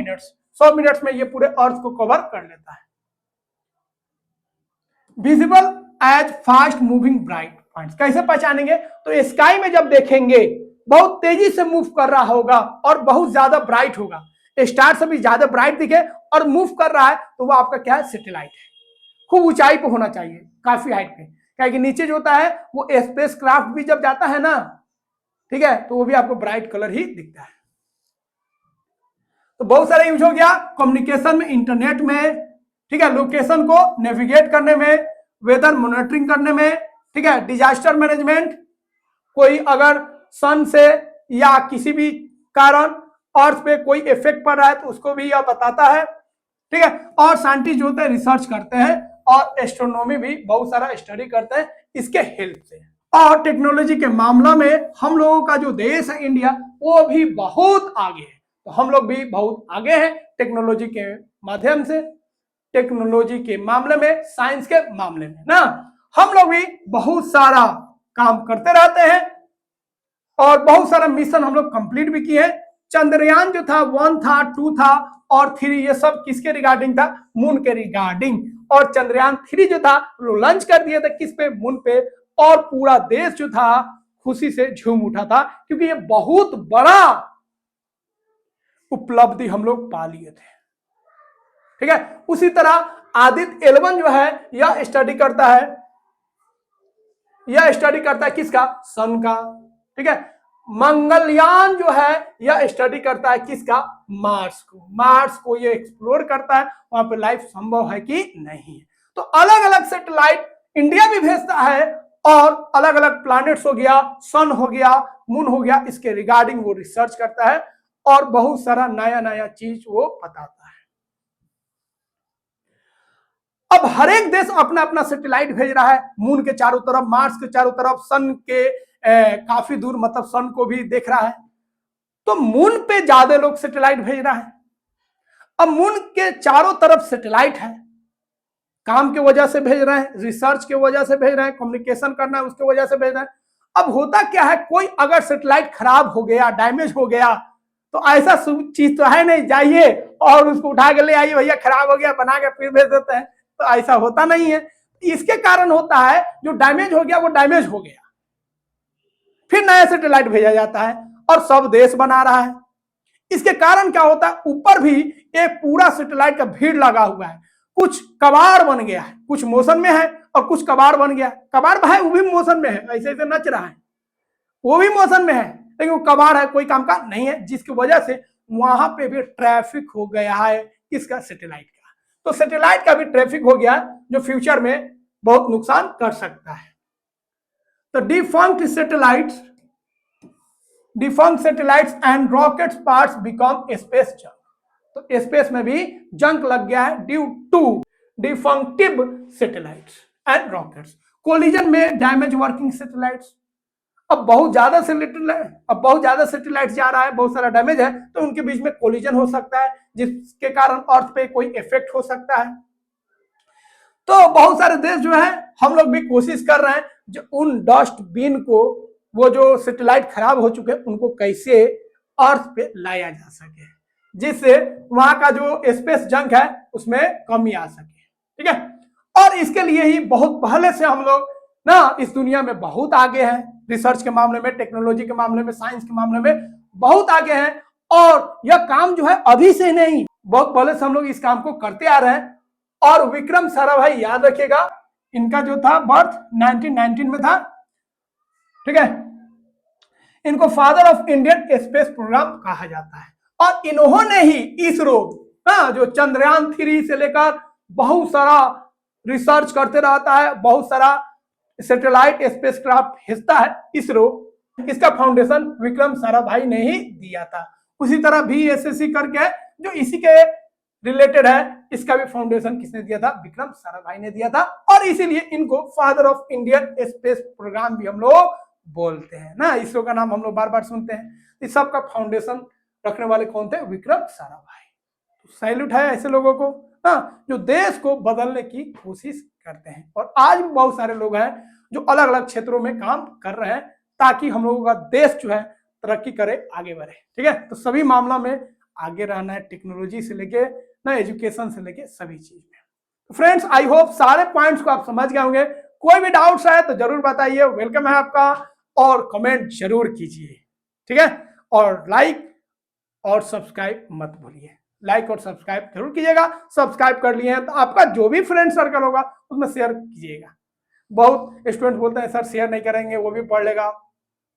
मिनट्स में ये पूरे अर्थ को कवर कर लेता है। Visible as fast moving bright points, कैसे पहचानेंगे? तो स्काई में जब देखेंगे बहुत तेजी से मूव कर रहा होगा और बहुत ज्यादा ब्राइट होगा, स्टार से भी ज्यादा ब्राइट दिखे और मूव कर रहा है तो वो आपका क्या है? सैटेलाइट है। खूब ऊंचाई पे होना चाहिए, काफी हाइट पे, क्योंकि नीचे जो होता है वो स्पेस क्राफ्ट भी जब जाता है ना, ठीक है, तो वो भी आपको ब्राइट कलर ही दिखता है। तो बहुत सारा यूज हो गया कम्युनिकेशन में, इंटरनेट में, ठीक है, लोकेशन को नेविगेट करने में, वेदर मॉनिटरिंग करने में, ठीक है, डिजास्टर मैनेजमेंट, कोई अगर सन से या किसी भी कारण अर्थ पे कोई इफेक्ट पड़ रहा है तो उसको भी यह बताता है, ठीक है। और साइंटिस्ट जो होते हैं रिसर्च करते हैं और एस्ट्रोनॉमी भी बहुत सारा स्टडी करते हैं इसके हेल्प से। और टेक्नोलॉजी के मामला में हम लोगों का जो देश है इंडिया वो भी बहुत आगे है, तो हम लोग भी बहुत आगे हैं टेक्नोलॉजी के माध्यम से, टेक्नोलॉजी के मामले में, साइंस के मामले में ना, हम लोग भी बहुत सारा काम करते रहते हैं और बहुत सारा मिशन हम लोग कंप्लीट भी किए हैं। चंद्रयान जो था 1 था, 2 था और 3, ये सब किसके रिगार्डिंग था? मून के रिगार्डिंग। और चंद्रयान 3 जो था वो लॉन्च कर दिया था किस पे? मून पे। और पूरा देश जो था खुशी से झूम उठा था क्योंकि ये बहुत बड़ा उपलब्धि हम लोग पा लिए थे, ठीक है। उसी तरह आदित्य 11 जो है यह स्टडी करता है किसका? सन का, ठीक है। मंगलयान जो है यह स्टडी करता है किसका? मार्स को ये एक्सप्लोर करता है वहां पे लाइफ संभव है कि नहीं है। तो अलग अलग सैटेलाइट इंडिया भी भेजता है और अलग अलग प्लैनेट्स हो गया, सन हो गया, मून हो गया, इसके रिगार्डिंग वो रिसर्च करता है और बहुत सारा नया नया चीज वो बताता है। अब हर एक देश अपना अपना सैटेलाइट भेज रहा है मून के चारों तरफ, मार्स के चारों तरफ, सन के काफी दूर, मतलब सन को भी देख रहा है। तो मून पे ज्यादा लोग सैटेलाइट भेज रहा है। अब मून के चारों तरफ सैटेलाइट है, काम की वजह से भेज रहे हैं, रिसर्च की वजह से भेज रहे हैं, कम्युनिकेशन करना है उसकी वजह से भेज रहे हैं। अब होता क्या है, कोई अगर सैटेलाइट खराब हो गया, डैमेज हो गया, तो ऐसा चीज तो है नहीं जाइए और उसको उठा के ले आइए, भैया खराब हो गया बना के फिर भेज देते हैं, तो ऐसा होता नहीं है। इसके कारण होता है जो डैमेज हो गया वो डैमेज हो गया, फिर नया सैटेलाइट भेजा जाता है और सब देश बना रहा है। इसके कारण क्या होता है, ऊपर भी एक पूरा सैटेलाइट का भीड़ लगा हुआ है, कुछ कबाड़ बन गया है, कुछ मोशन में है और कुछ कबाड़ बन गया। कबाड़ भाई वो भी मोशन में है, ऐसे ऐसे नच रहा है, वो भी मोशन में है, लेकिन वो कबाड़ है, कोई काम का नहीं है, जिसकी वजह से वहां पे भी ट्रैफिक हो गया है किसका? सैटेलाइट का। तो सैटेलाइट का भी ट्रैफिक हो गया जो फ्यूचर में बहुत नुकसान कर सकता है। तो defunct satellites and rockets parts become space junk. तो स्पेस में भी जंक लग गया है due to defunctive satellites and rockets. Collision में डैमेज वर्किंग सैटेलाइट्स। अब बहुत ज्यादा सैटेलाइट्स जा रहा है, बहुत सारा डैमेज है, तो उनके बीच में कोलिजन हो सकता है जिसके कारण अर्थ पे कोई इफेक्ट हो सकता है। तो बहुत सारे देश जो है हम लोग भी कोशिश कर रहे हैं जो उन डस्टबिन को, वो जो सैटेलाइट खराब हो चुके हैं उनको कैसे अर्थ पे लाया जा सके, जिससे वहां का जो स्पेस जंक है उसमें कमी आ सके, ठीक है। और इसके लिए ही बहुत पहले से हम लोग ना इस दुनिया में बहुत आगे हैं, रिसर्च के मामले में, टेक्नोलॉजी के मामले में, साइंस के मामले में बहुत आगे हैं। और यह काम जो है अभी से नहीं, बहुत पहले से हम लोग इस काम को करते आ रहे हैं। और विक्रम साराभाई, याद रखिएगा, इनका जो था बर्थ 1919 में था, ठीक है। इनको father of Indian space programme कहा जाता है। और इन्होंने ही इसरो जो चंद्रयान 3 से लेकर बहुत सारा रिसर्च करते रहता है, बहुत सारा सैटेलाइट स्पेसक्राफ्ट भेजता है इसरो, इसका फाउंडेशन विक्रम साराभाई ने ही दिया था। उसी तरह VSSC करके जो इसी के रिलेटेड है, इसका भी फाउंडेशन किसने दिया था? विक्रम साराभाई ने दिया था। और इसीलिए इनको father of Indian space programme भी हम लोग बोलते हैं ना। इसरो का नाम हम लोग बार बार सुनते हैं। इस सब का फाउंडेशन रखने वाले कौन थे? विक्रम साराभाई। सैल्यूट है ऐसे लोगों को ना, जो देश को बदलने की कोशिश करते हैं। और आज भी बहुत सारे लोग हैं जो अलग अलग क्षेत्रों में काम कर रहे हैं ताकि हम लोगों का देश जो है तरक्की करे, आगे बढ़े। ठीक है, तो सभी मामला में आगे रहना है, टेक्नोलॉजी से लेके ना, एजुकेशन से लेके सभी चीज में। तो फ्रेंड्स, आई होप सारे पॉइंट्स को आप समझ गए होंगे। कोई भी डाउट्स है तो जरूर बताइए, वेलकम है आपका, और कमेंट जरूर कीजिए। ठीक है, और लाइक और सब्सक्राइब मत भूलिए, लाइक और सब्सक्राइब जरूर कीजिएगा। सब्सक्राइब कर लिए हैं तो आपका जो भी फ्रेंड सर्कल होगा उसमें शेयर कीजिएगा। बहुत स्टूडेंट बोलते हैं सर शेयर नहीं करेंगे, वो भी पढ़ लेगा,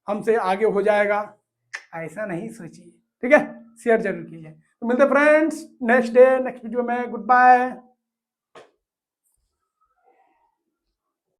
हमसे आगे हो जाएगा। ऐसा नहीं सोचिए, ठीक है, शेयर जरूर कीजिए। तो मिलते friends next day next video में। Good bye.